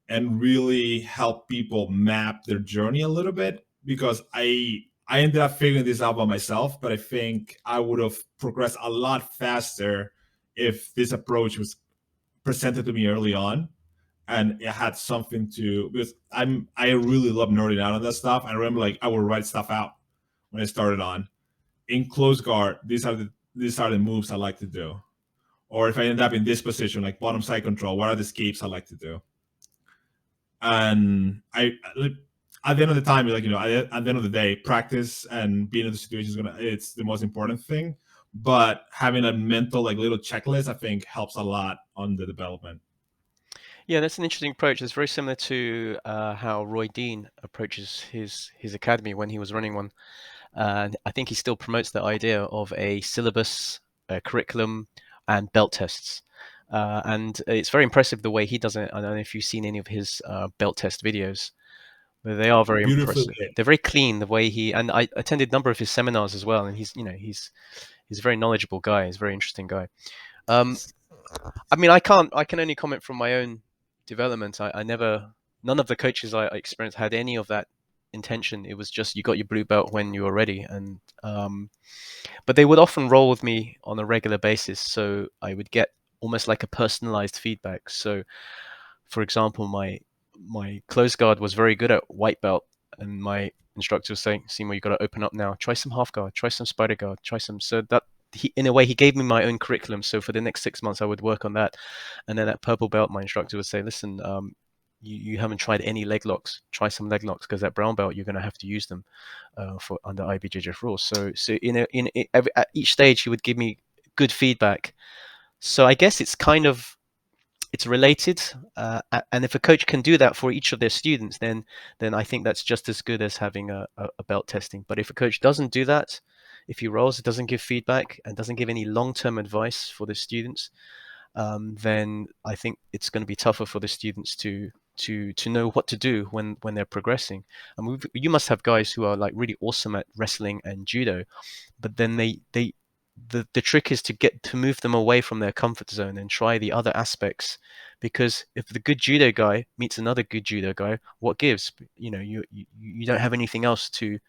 And really help people map their journey a little bit, because I ended up figuring this out by myself, but I think I would have progressed a lot faster if this approach was presented to me early on, and it had something to, because I really love nerding out on that stuff. I remember like I would write stuff out when I started on. In close guard, these are the moves I like to do. Or if I end up in this position, like bottom side control, what are the escapes I like to do? And I, at the end of the time, like at the end of the day, practice and being in the situation it's the most important thing. But having a mental like little checklist, I think, helps a lot on the development. Yeah, that's an interesting approach. It's very similar to how Roy Dean approaches his academy when he was running one. And I think he still promotes the idea of a syllabus, a curriculum, and belt tests. And it's very impressive the way he does it. I don't know if you've seen any of his belt test videos, but they are very impressive. They're very clean the way and I attended a number of his seminars as well. And he's a very knowledgeable guy. He's a very interesting guy. I mean, I can only comment from my own development. None of the coaches I experienced had any of that intention. It was just you got your blue belt when you were ready, and but they would often roll with me on a regular basis, so I would get almost like a personalized feedback. So, for example, my close guard was very good at white belt, and my instructor was saying, "Seymour, you got to open up now. Try some half guard. Try some spider guard. Try some." So that in a way, he gave me my own curriculum. So for the next 6 months, I would work on that, and then at purple belt, my instructor would say, "Listen, you haven't tried any leg locks. Try some leg locks, because at brown belt you're going to have to use them for under IBJJF rules." So at each stage he would give me good feedback. So I guess it's related, and if a coach can do that for each of their students, then I think that's just as good as having a belt testing. But if a coach doesn't do that, if he rolls, doesn't give feedback, and doesn't give any long-term advice for the students, then I think it's going to be tougher for the students to know what to do when they're progressing. And you must have guys who are like really awesome at wrestling and judo, but then the trick is to move them away from their comfort zone and try the other aspects, because if the good judo guy meets another good judo guy, what gives? You don't have anything else to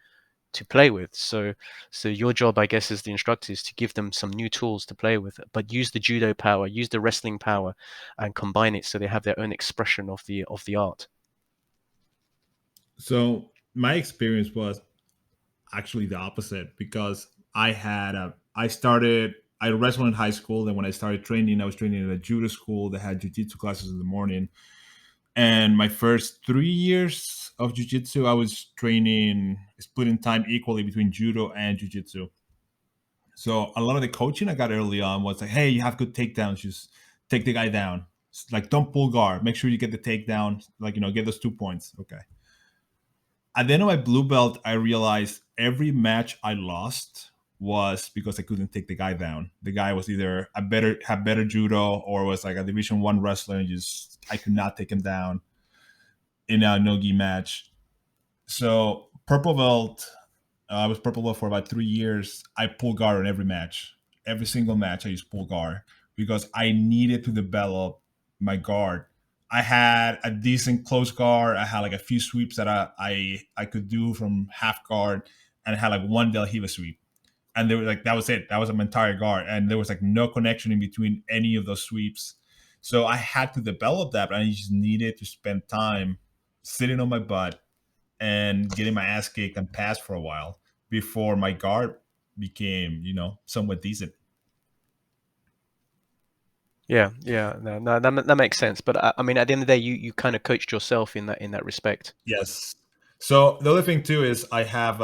play with. So your job, I guess, as the instructor, is to give them some new tools to play with, but use the judo power, use the wrestling power, and combine it so they have their own expression of the art. So my experience was actually the opposite, because I wrestled in high school. Then when I started training, I was training at a judo school that had jiu-jitsu classes in the morning. And my first 3 years of jiu-jitsu, I was splitting time equally between judo and jiu-jitsu. So a lot of the coaching I got early on was like, hey, you have good takedowns, just take the guy down. Like, don't pull guard. Make sure you get the takedown. Like, get those 2 points. Okay. At the end of my blue belt, I realized every match I lost was because I couldn't take the guy down. The guy was either had better judo, or was like a Division I wrestler, and I could not take him down in a no-gi match. So purple belt, I was purple belt for about 3 years. I pull guard in every match. Every single match I used pull guard, because I needed to develop my guard. I had a decent close guard. I had like a few sweeps that I could do from half guard, and I had like one Del Hiva sweep. And they were like, that was it. That was my entire guard. And there was like no connection in between any of those sweeps. So I had to develop that, but I just needed to spend time sitting on my butt and getting my ass kicked and pass for a while before my guard became, somewhat decent. Yeah, no, that makes sense. But I mean, at the end of the day, you kind of coached yourself in that respect. Yes. So the other thing too is I have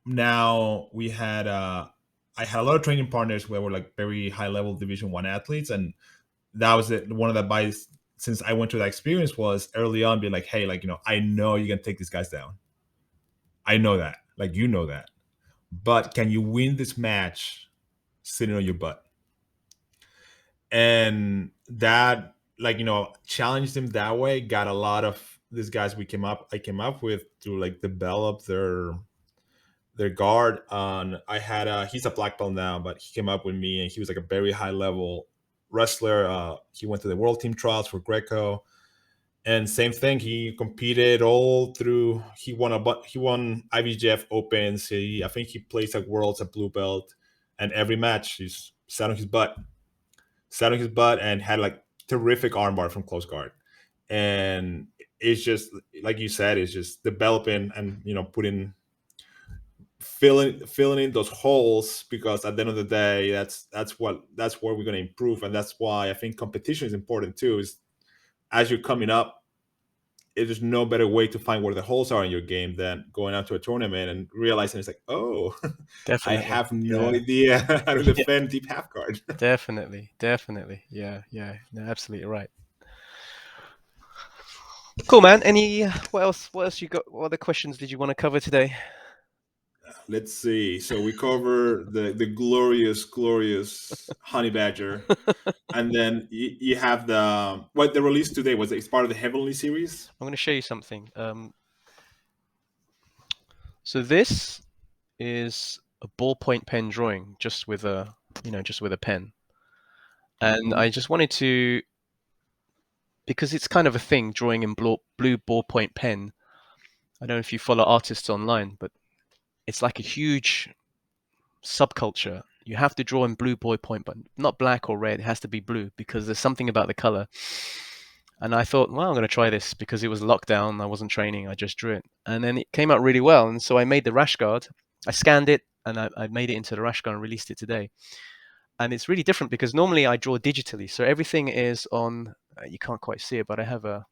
now we had I had a lot of training partners where were like very high level Division 1 athletes, and that was it. One of the advice since I went through that experience was early on being like, hey, like, I know you can take these guys down. I know that, like, that, but can you win this match sitting on your butt? And that, like, challenged him that way. Got a lot of these guys I came up with to like develop their guard. On I had he's a black belt now, but he came up with me, and he was like a very high level wrestler. He went to the world team trials for Greco, and same thing. He competed all through. He won IBJF Opens. I think he placed at Worlds at blue belt, and every match he's sat on his butt and had like terrific armbar from close guard. And it's just like you said, it's just developing and filling in those holes, because at the end of the day, that's where we're going to improve. And that's why I think competition is important too. Is as you're coming up, there's no better way to find where the holes are in your game than going out to a tournament and realizing it's like, oh, Definitely. I have no idea how to defend deep half guard. Definitely. Yeah. No, absolutely right. Cool, man. What else you got? What other questions did you want to cover today? Let's see. So we cover the glorious honey badger, and then you have the release today was it's part of the Heavenly series. I'm going to show you something. So this is a ballpoint pen drawing, just with a pen, and I just wanted to, because it's kind of a thing, drawing in blue ballpoint pen. I don't know if you follow artists online, but it's like a huge subculture. You have to draw in blue ballpoint, but not black or red. It has to be blue because there's something about the color. And I thought, well, I'm going to try this because it was lockdown. I wasn't training. I just drew it. And then it came out really well. And so I made the rash guard. I scanned it and I made it into the rash guard and released it today. And it's really different because normally I draw digitally. So everything is on, you can't quite see it, but I have a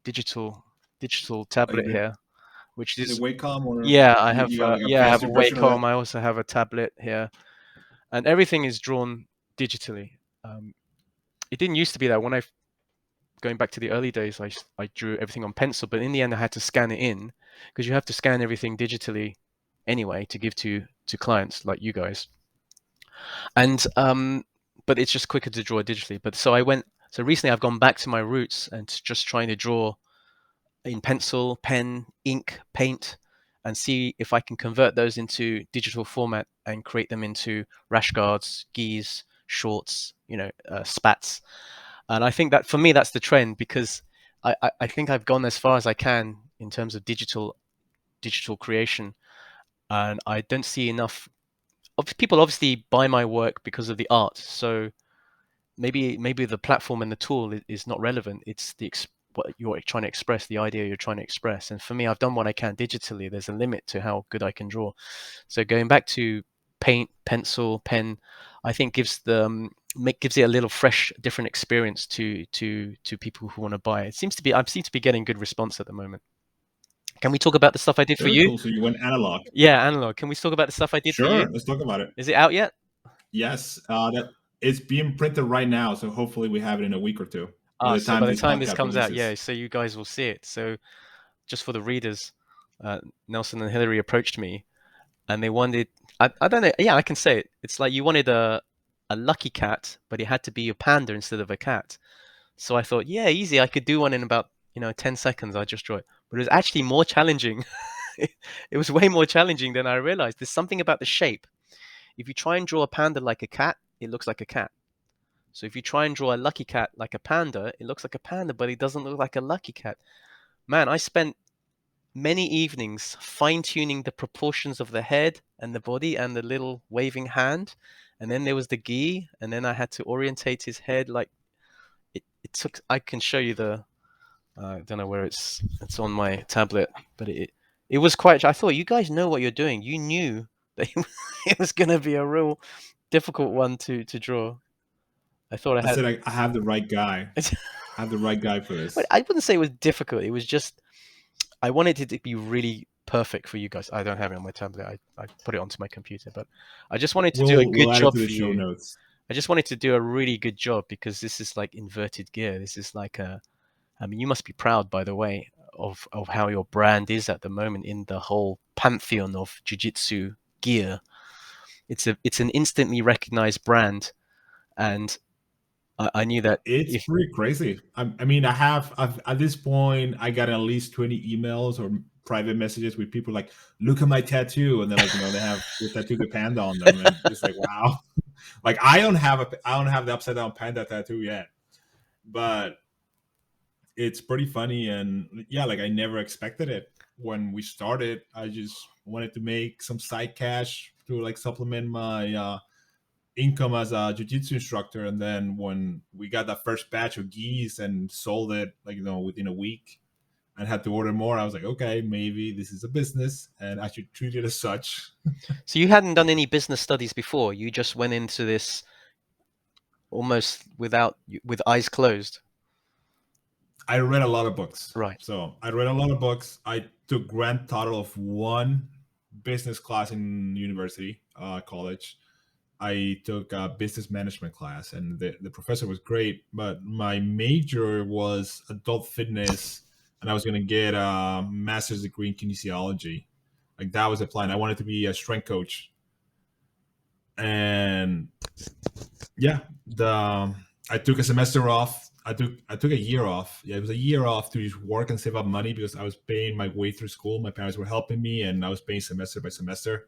digital tablet here, which is Wacom, or I have I have a Wacom. I also have a tablet here, and everything is drawn digitally. It didn't used to be that. When going back to the early days, I drew everything on pencil, but in the end I had to scan it in, because you have to scan everything digitally anyway to give to clients like you guys. And but it's just quicker to draw digitally. But so recently I've gone back to my roots and just trying to draw in pencil, pen, ink, paint, and see if I can convert those into digital format and create them into rash guards, gis, shorts, spats. And I think that for me, that's the trend, because I think I've gone as far as I can in terms of digital creation, and I don't see enough. People obviously buy my work because of the art, so maybe the platform and the tool is not relevant. It's what you're trying to express, the idea you're trying to express. And for me, I've done what I can digitally. There's a limit to how good I can draw. So going back to paint, pencil, pen, I think gives it a little fresh, different experience to people who want to buy it. I seem to be getting good response at the moment. Can we talk about the stuff I did for you? Cool. So you went analog. Yeah, analog. Can we talk about the stuff I did for you? Sure, let's talk about it. Is it out yet? Yes, it's being printed right now, so hopefully we have it in a week or two. By the time this comes out, yeah, so you guys will see it. So just for the readers, Nelson and Hillary approached me, and they wanted, I don't know, yeah, I can say it. It's like you wanted a lucky cat, but it had to be a panda instead of a cat. So I thought, yeah, easy. I could do one in about 10 seconds. I just draw it. But it was actually more challenging. It was way more challenging than I realized. There's something about the shape. If you try and draw a panda like a cat, it looks like a cat. So if you try and draw a lucky cat like a panda, it looks like a panda, but it doesn't look like a lucky cat. Man, I spent many evenings fine-tuning the proportions of the head and the body and the little waving hand. And then there was the gi, and then I had to orientate his head. Like it took, I can show you I don't know where it's on my tablet, but it was quite, I thought, you guys know what you're doing. You knew It was going to be a real difficult one to draw. I thought I said I have the right guy. I I have the right guy for this. I wouldn't say it was difficult. It was just I wanted it to be really perfect for you guys. I don't have it on my tablet. I put it onto my computer, but I just wanted to do a good We'll add it job to the for show you. notes. I just wanted to do a really good job because this is like inverted gear. This is like I mean, you must be proud, by the way, of how your brand is at the moment in the whole pantheon of jiu-jitsu gear. It's an instantly recognized brand, and I knew that It's if pretty crazy. I mean, I've at this point, I got at least 20 emails or private messages with people like, "Look at my tattoo," and they're like, they have the tattoo the panda on them, and it's like, wow. Like I don't have the upside down panda tattoo yet, but it's pretty funny. And yeah, like I never expected it when we started. I just wanted to make some side cash to like supplement my income as a jiu-jitsu instructor. And then when we got that first batch of geese and sold it, like, within a week, and had to order more, I was like, okay, maybe this is a business and I should treat it as such. so you hadn't done any business studies before. You just went into this almost with eyes closed. I read a lot of books. Right. So I read a lot of books. I took grand total of one business class in university, college. I took a business management class, and the professor was great, but my major was adult fitness, and I was going to get a master's degree in kinesiology. Like that was the plan. I wanted to be a strength coach. And yeah, I took a semester off. I took a year off. Yeah, it was a year off to just work and save up money because I was paying my way through school. My parents were helping me, and I was paying semester by semester.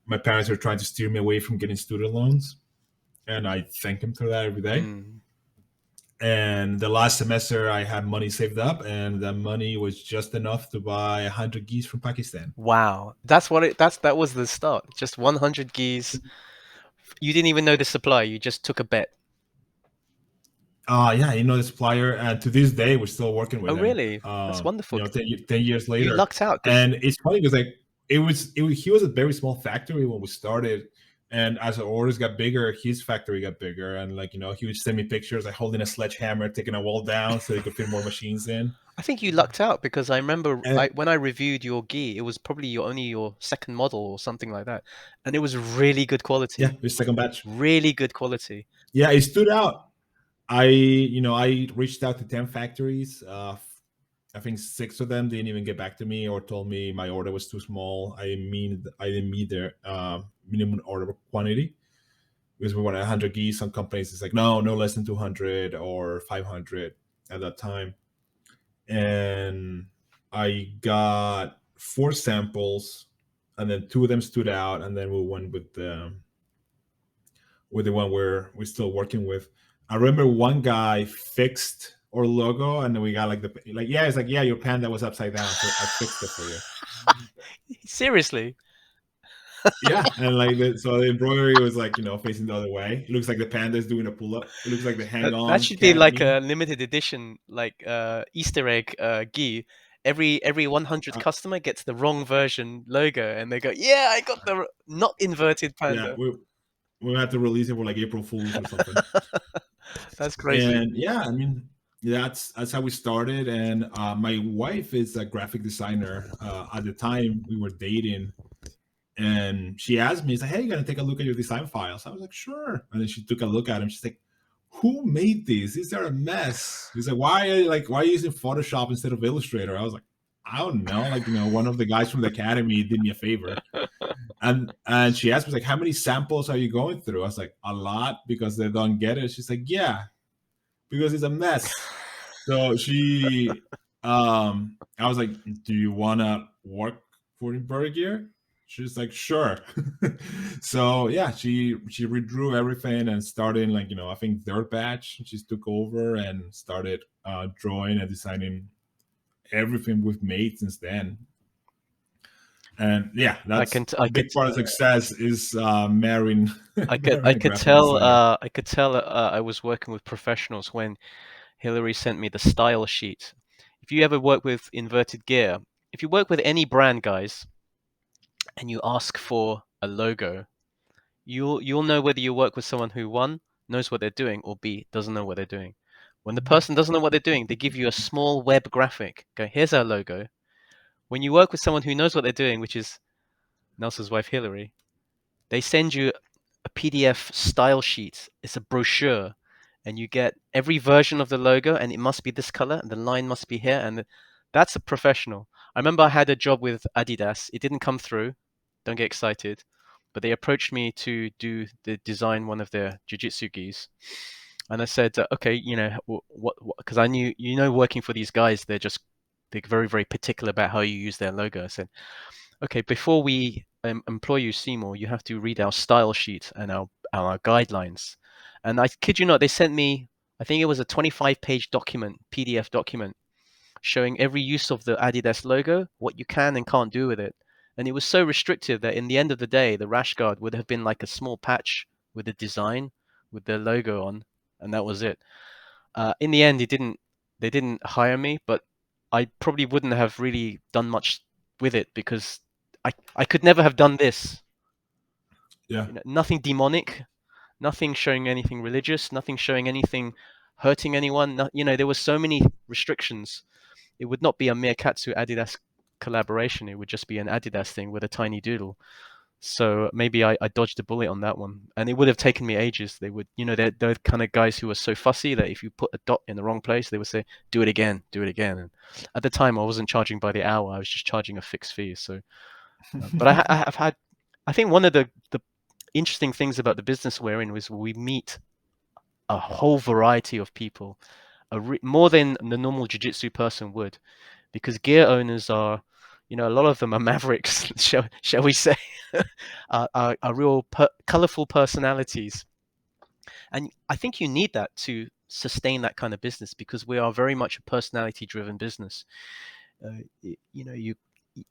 My parents were trying to steer me away from getting student loans, and I thank them for that every day. Mm. And the last semester, I had money saved up, and the money was just enough to buy 100 geese from Pakistan. Wow, that was the start. Just 100 geese. You didn't even know the supply. You just took a bet. Yeah, the supplier, and to this day, we're still working with Oh, him. really? That's wonderful. 10 years later. You lucked out. And it's funny because like he was a very small factory when we started, and as the orders got bigger, his factory got bigger, and like he would send me pictures like holding a sledgehammer, taking a wall down so he could fit more machines in. I think you lucked out because I remember And, when I reviewed your gi, it was probably your second model or something like that, and it was really good quality. yeah, his second batch. Really good quality. Yeah, it stood out. I reached out to 10 factories. I think 6 of them didn't even get back to me or told me my order was too small. I didn't meet their minimum order quantity because we wanted 100 geese. Some companies it's like no less than 200 or 500 at that time. And I got 4 samples, and then 2 of them stood out, and then we went with the one we're still working with. I remember one guy fixed our logo, and then we got it's like, yeah, your panda was upside down, so I fixed it for you. Seriously? Yeah, and so the embroidery was like facing the other way. It looks like the panda is doing a pull up. It looks like the hang on. That should be like a limited edition, like Easter egg gi. Every 100 customer gets the wrong version logo, and they go, "Yeah, I got the not inverted panda." Yeah, we had to release it for like April Fools or something. That's crazy. And yeah, I mean, that's how we started. And my wife is a graphic designer. At the time we were dating, and she asked me, she's like, "Hey, you gonna take a look at your design files?" I was like, "Sure." And then she took a look at them. She's like, "Who made these? These are a mess." He's like, why are you using Photoshop instead of Illustrator?" I was like, "I don't know. Like, one of the guys from the academy did me a favor." And she asked me, like, "How many samples are you going through?" I was like, "A lot, because they don't get it." She's like, "Yeah, because it's a mess." So I was like, "Do you want to work for Inverted Gear?" She's like, "Sure." So yeah, she redrew everything and started I think 3rd batch. She took over and started drawing and designing everything we've made since then. And yeah, that's a big part of success is marrying. I could tell. I was working with professionals when Hillary sent me the style sheet. If you ever work with Inverted Gear, if you work with any brand, guys, and you ask for a logo, you'll know whether you work with someone who, one, knows what they're doing, or B, doesn't know what they're doing. When the person doesn't know what they're doing, they give you a small web graphic. Go, here's our logo. When you work with someone who knows what they're doing, which is Nelson's wife Hillary, they send you a PDF style sheet. It's a brochure, and you get every version of the logo, and it must be this color, and the line must be here, and that's a professional. I remember I had a job with Adidas. It didn't come through. Don't get excited. But they approached me to design one of their jiu-jitsu gis. And I said, okay, what, because I knew, working for these guys, they're very, very particular about how you use their logo. I said, okay, before we employ you, Seymour, you have to read our style sheet and our guidelines. And I kid you not, they sent me, I think it was a 25-page document, PDF document, showing every use of the Adidas logo, what you can and can't do with it. And it was so restrictive that in the end of the day, the rash guard would have been like a small patch with a design with their logo on, and that was it. In the end, they didn't hire me, but I probably wouldn't have really done much with it because I could never have done this. Yeah. Nothing demonic, nothing showing anything religious, nothing showing anything hurting anyone. There were so many restrictions. It would not be a Meerkatsu Adidas collaboration. It would just be an Adidas thing with a tiny doodle. So maybe I dodged a bullet on that one, and it would have taken me ages. They would, they're the kind of guys who are so fussy that if you put a dot in the wrong place, they would say, "Do it again, do it again." And at the time, I wasn't charging by the hour; I was just charging a fixed fee. So, but I've had, I think one of the interesting things about the business we're in was we meet a whole variety of people, more than the normal jiu-jitsu person would, because gear owners are, a lot of them are mavericks, shall we say, are real colorful personalities. And I think you need that to sustain that kind of business because we are very much a personality-driven business.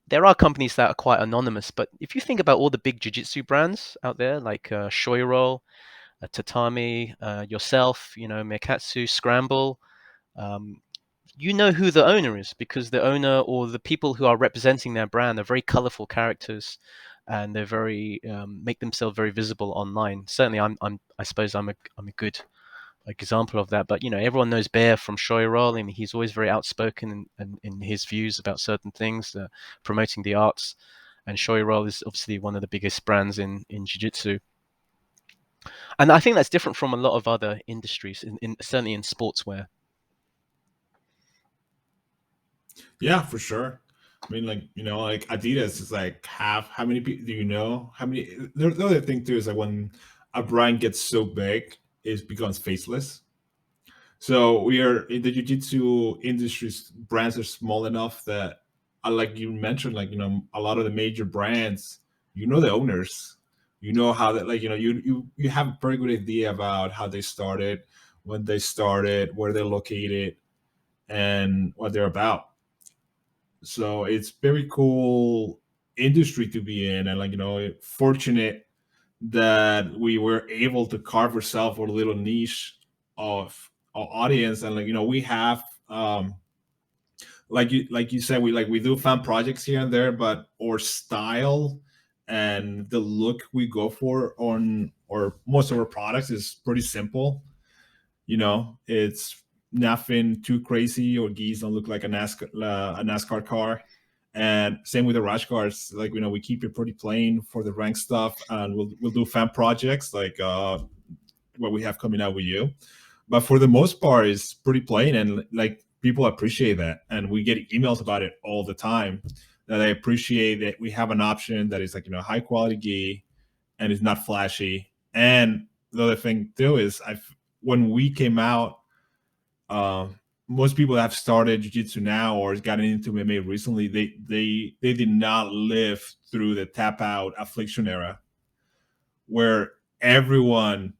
There are companies that are quite anonymous, but if you think about all the big jiu-jitsu brands out there, like Shoiro, Tatami, yourself, Meikatsu, Scramble, you know who the owner is because the owner or the people who are representing their brand are very colorful characters, and they're very make themselves very visible online. Certainly, I suppose I'm a good example of that. But everyone knows Bear from Shoiro. I mean, he's always very outspoken in his views about certain things, promoting the arts. And Shoiro is obviously one of the biggest brands in jiu-jitsu. And I think that's different from a lot of other industries, certainly in sportswear. Yeah, for sure. I mean, like Adidas is like half. How many people do you know? How many? The other thing too is like when a brand gets so big, it becomes faceless. So we are in the jiu-jitsu industry. Brands are small enough that, like you mentioned, like a lot of the major brands, the owners, how that, like you have a very good idea about how they started, when they started, where they're located, and what they're about. So it's very cool industry to be in, and fortunate that we were able to carve ourselves a little niche of audience, and we have like you said, we do fan projects here and there, but our style and the look we go for on or most of our products is pretty simple. It's nothing too crazy, or geese don't look like a NASCAR car. And same with the rash guards. Like we keep it pretty plain for the rank stuff, and we'll do fan projects like what we have coming out with you. But for the most part, it's pretty plain, and like people appreciate that, and we get emails about it all the time. That they appreciate that we have an option that is like high quality gi, and it's not flashy. And the other thing too is when we came out, most people that have started jiu-jitsu now or gotten into MMA recently, they did not live through the tap out affliction era, where everyone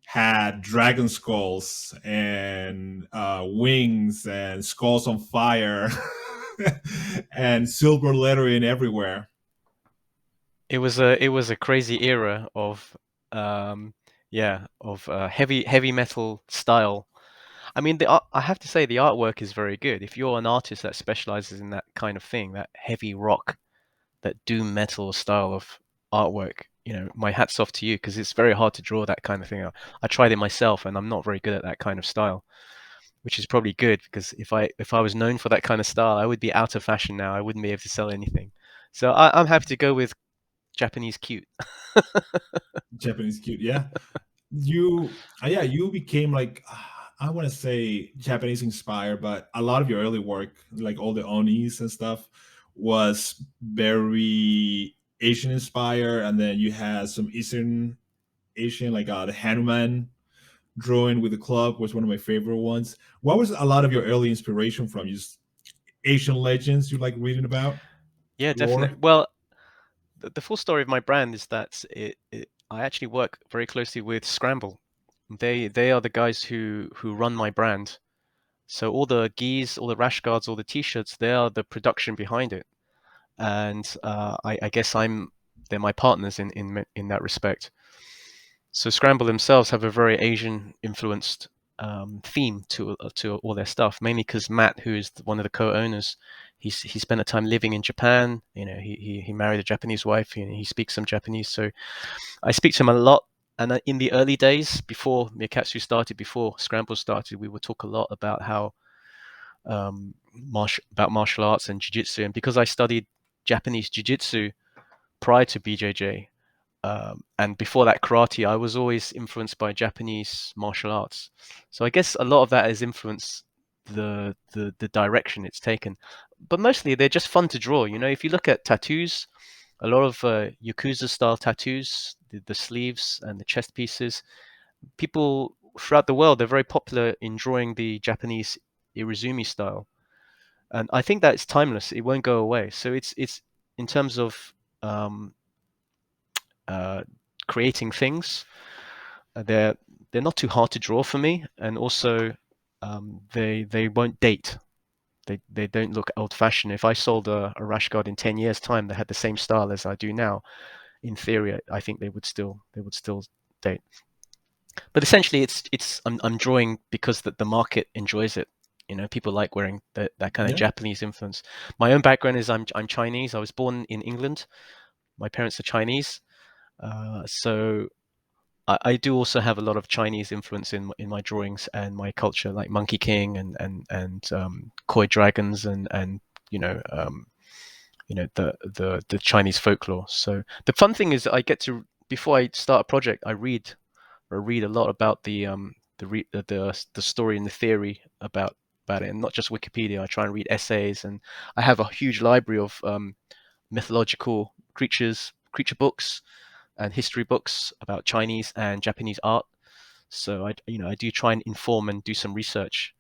had dragon skulls and wings and skulls on fire and silver lettering everywhere. It was a crazy era of heavy metal style. I mean, I have to say the artwork is very good. If you're an artist that specializes in that kind of thing, that heavy rock, that doom metal style of artwork, my hat's off to you, because it's very hard to draw that kind of thing. I tried it myself, and I'm not very good at that kind of style, which is probably good, because if I was known for that kind of style, I would be out of fashion now. I wouldn't be able to sell anything. So I'm happy to go with Japanese cute. Japanese cute, yeah. You became like, I want to say Japanese inspired, but a lot of your early work, like all the onis and stuff, was very Asian inspired, and then you had some Eastern Asian, like the Hanuman drawing with the club was one of my favorite ones. What was a lot of your early inspiration from? Just Asian legends you like reading about? Yeah, Lore? definitely. Well, the full story of my brand is that I actually work very closely with Scramble. They are the guys who run my brand. So all the gis, all the rash guards, all the t-shirts, they are the production behind it. And I guess they're my partners in that respect. So Scramble themselves have a very Asian influenced theme to all their stuff, mainly because Matt, who is one of the co-owners, he spent a time living in Japan. He married a Japanese wife. He speaks some Japanese, so I speak to him a lot. And in the early days, before Miakatsu started, before Scramble started, we would talk a lot about how about martial arts and jiu-jitsu. And because I studied Japanese jiu-jitsu prior to BJJ, and before that karate, I was always influenced by Japanese martial arts. So I guess a lot of that has influenced the direction it's taken. But mostly they're just fun to draw. If you look at tattoos, a lot of Yakuza style tattoos, the sleeves and the chest pieces, people throughout the world, they're very popular in drawing the Japanese Irizumi style. And I think that it's timeless. It won't go away. So it's in terms of um, creating things, they're not too hard to draw for me, and also they won't date. They don't look old-fashioned. If I sold a rash guard in 10 years' time that had the same style as I do now, in theory, I think they would still date. But essentially, I'm drawing because the market enjoys it. People like wearing that kind of Yeah. Japanese influence. My own background is I'm Chinese. I was born in England. My parents are Chinese, so I do also have a lot of Chinese influence in my drawings and my culture, like Monkey King and koi dragons and the Chinese folklore. So the fun thing is I get to, before I start a project, I read a lot about the story and the theory about it, and not just Wikipedia. I try and read essays, and I have a huge library of mythological creature books and history books about Chinese and Japanese art. So I do try and inform and do some research,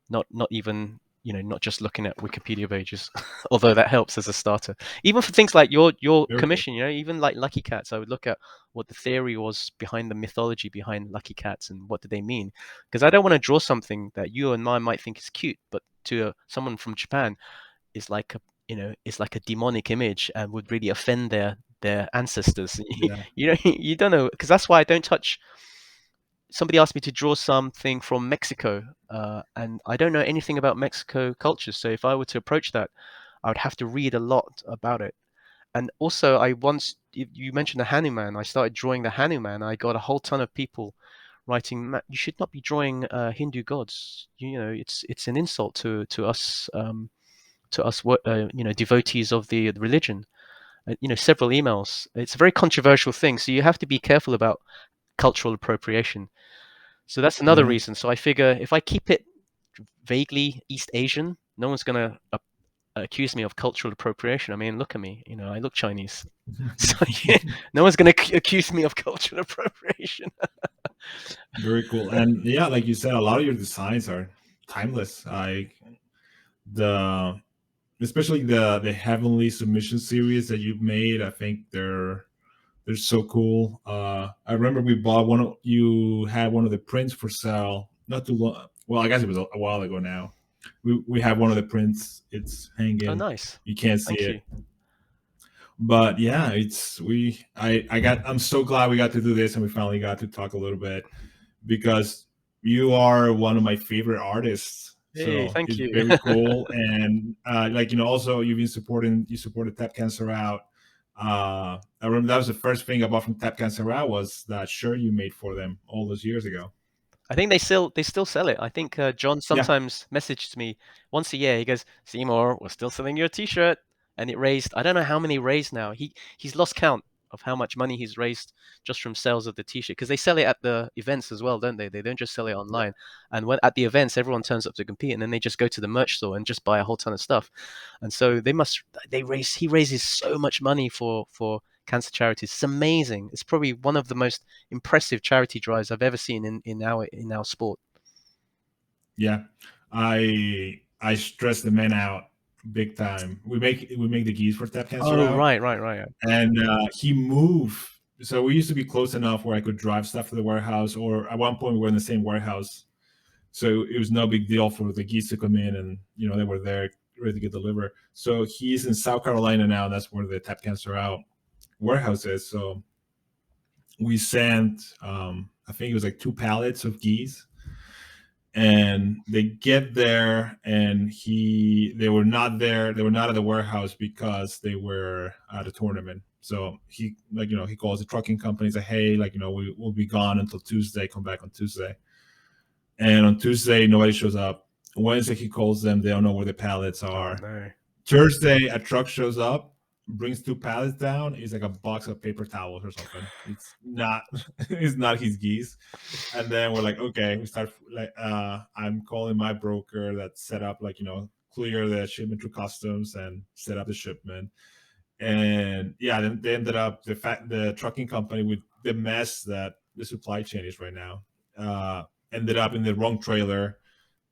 not even not just looking at Wikipedia pages, although that helps as a starter. Even for things like your Very cool. commission, even like Lucky Cats, I would look at what the theory was behind the mythology behind Lucky Cats and what did they mean, because I don't want to draw something that you and I might think is cute, but to someone from Japan is like a demonic image and would really offend their ancestors. Yeah. You don't know, because that's why I don't touch. Somebody asked me to draw something from Mexico, and I don't know anything about Mexico culture. So if I were to approach that, I would have to read a lot about it. And also, you mentioned the Hanuman. I started drawing the Hanuman. I got a whole ton of people writing, "Matt, you should not be drawing Hindu gods. It's an insult to us devotees of the religion." Several emails. It's a very controversial thing, so you have to be careful about cultural appropriation. So that's another Yeah. reason. So I figure if I keep it vaguely East Asian, no one's gonna accuse me of cultural appropriation. I mean, look at me. I look Chinese, so yeah, no one's gonna accuse me of cultural appropriation. Very cool. And yeah, like you said, a lot of your designs are timeless. Like the especially the Heavenly Submission series that you've made. I think they're so cool. I remember we bought you had one of the prints for sale not too long. Well, I guess it was a while ago now. We have one of the prints. It's Oh, hanging. nice. You can't see Thank it, you. but yeah, I'm so glad we got to do this and we finally got to talk a little bit, because you are one of my favorite artists. Hey, So thank it's you. very cool. And also you supported Tap Cancer out. I remember that was the first thing I bought from Tap Cancerao was that shirt you made for them all those years ago. I think they still sell it. I think John Yeah. sometimes messages me once a year. He goes, "Seymour, we're still selling your T-shirt," and it raised. I don't know how many raised now. He's lost count of how much money he's raised just from sales of the T-shirt, because they sell it at the events as well, don't they? They don't just sell it online. And when at the events, everyone turns up to compete, and then they just go to the merch store and just buy a whole ton of stuff. And so he raises so much money for cancer charities. It's amazing. It's probably one of the most impressive charity drives I've ever seen in our sport. Yeah, I stress the men out big time. We make the geese for Tap Cancer Oh, out, right. and he moved. So we used to be close enough where I could drive stuff to the warehouse, or at one point we were in the same warehouse, so it was no big deal for the geese to come in, and they were there ready to get delivered. So he's in South Carolina now. That's where the Tap Cancer out warehouse is. So we sent, I think it was like 2 pallets of geese. And they get there, and they were not there. They were not at the warehouse because they were at a tournament. So he calls the trucking company, say, hey, we'll be gone until Tuesday. Come back on Tuesday. And on Tuesday, nobody shows up. Wednesday, he calls them. They don't know where the pallets are. Oh, no. Thursday, a truck shows up, brings 2 pallets down. It's like a box of paper towels or something. It's not his geese. And then we're like, okay, we start I'm calling my broker that set up clear the shipment through customs and set up the shipment. And yeah, then they ended up the trucking company, with the mess that the supply chain is right now, ended up in the wrong trailer.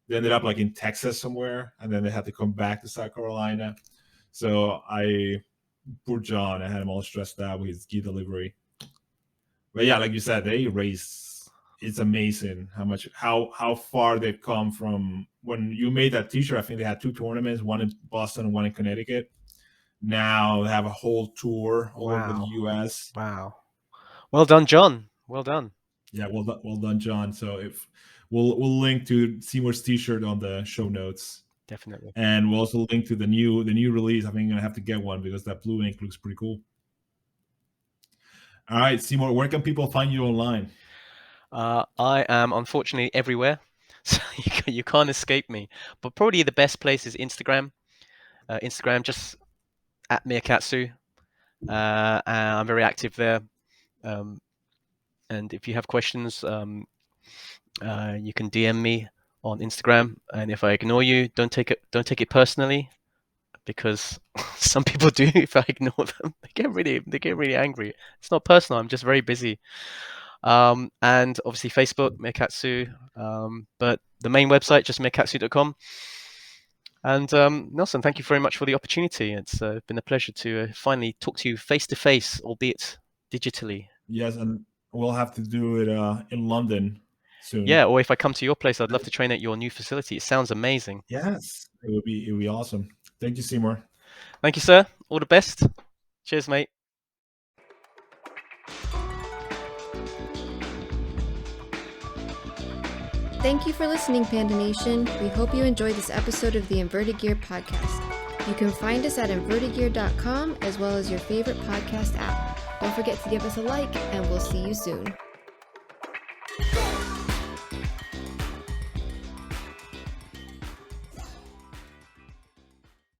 They ended up in Texas somewhere, and then they had to come back to South Carolina. So poor John, I had him all stressed out with his key delivery. But yeah, like you said, they raised. It's amazing how far they've come from when you made that T-shirt. I think they had 2 tournaments, one in Boston and one in Connecticut. Now they have a whole tour all over the U.S. Wow. Well done, John. Well done. Yeah, well done, John. So if we'll link to Seymour's T-shirt on the show notes. Definitely. And we'll also link to the new release. I think I'm gonna have to get one because that blue ink looks pretty cool. All right, Seymour, where can people find you online? I am unfortunately everywhere, so you can't escape me. But probably the best place is Instagram. Instagram, just at Miyakatsu. I'm very active there. And if you have questions, you can DM me on Instagram. And if I ignore you, don't take it personally, because some people do. If I ignore them, they get really angry. It's not personal. I'm just very busy. And obviously Facebook, Miyakatsu. But the main website, just miyakatsu.com. And Nelson, thank you very much for the opportunity. It's been a pleasure to finally talk to you face to face, albeit digitally. Yes, and we'll have to do it in London soon. Yeah, or if I come to your place, I'd love to train at your new facility. It sounds amazing. Yes, it would be awesome. Thank you, Seymour. Thank you, sir. All the best. Cheers, mate. Thank you for listening, Panda Nation. We hope you enjoyed this episode of the Inverted Gear podcast. You can find us at invertedgear.com as well as your favorite podcast app. Don't forget to give us a like, and we'll see you soon.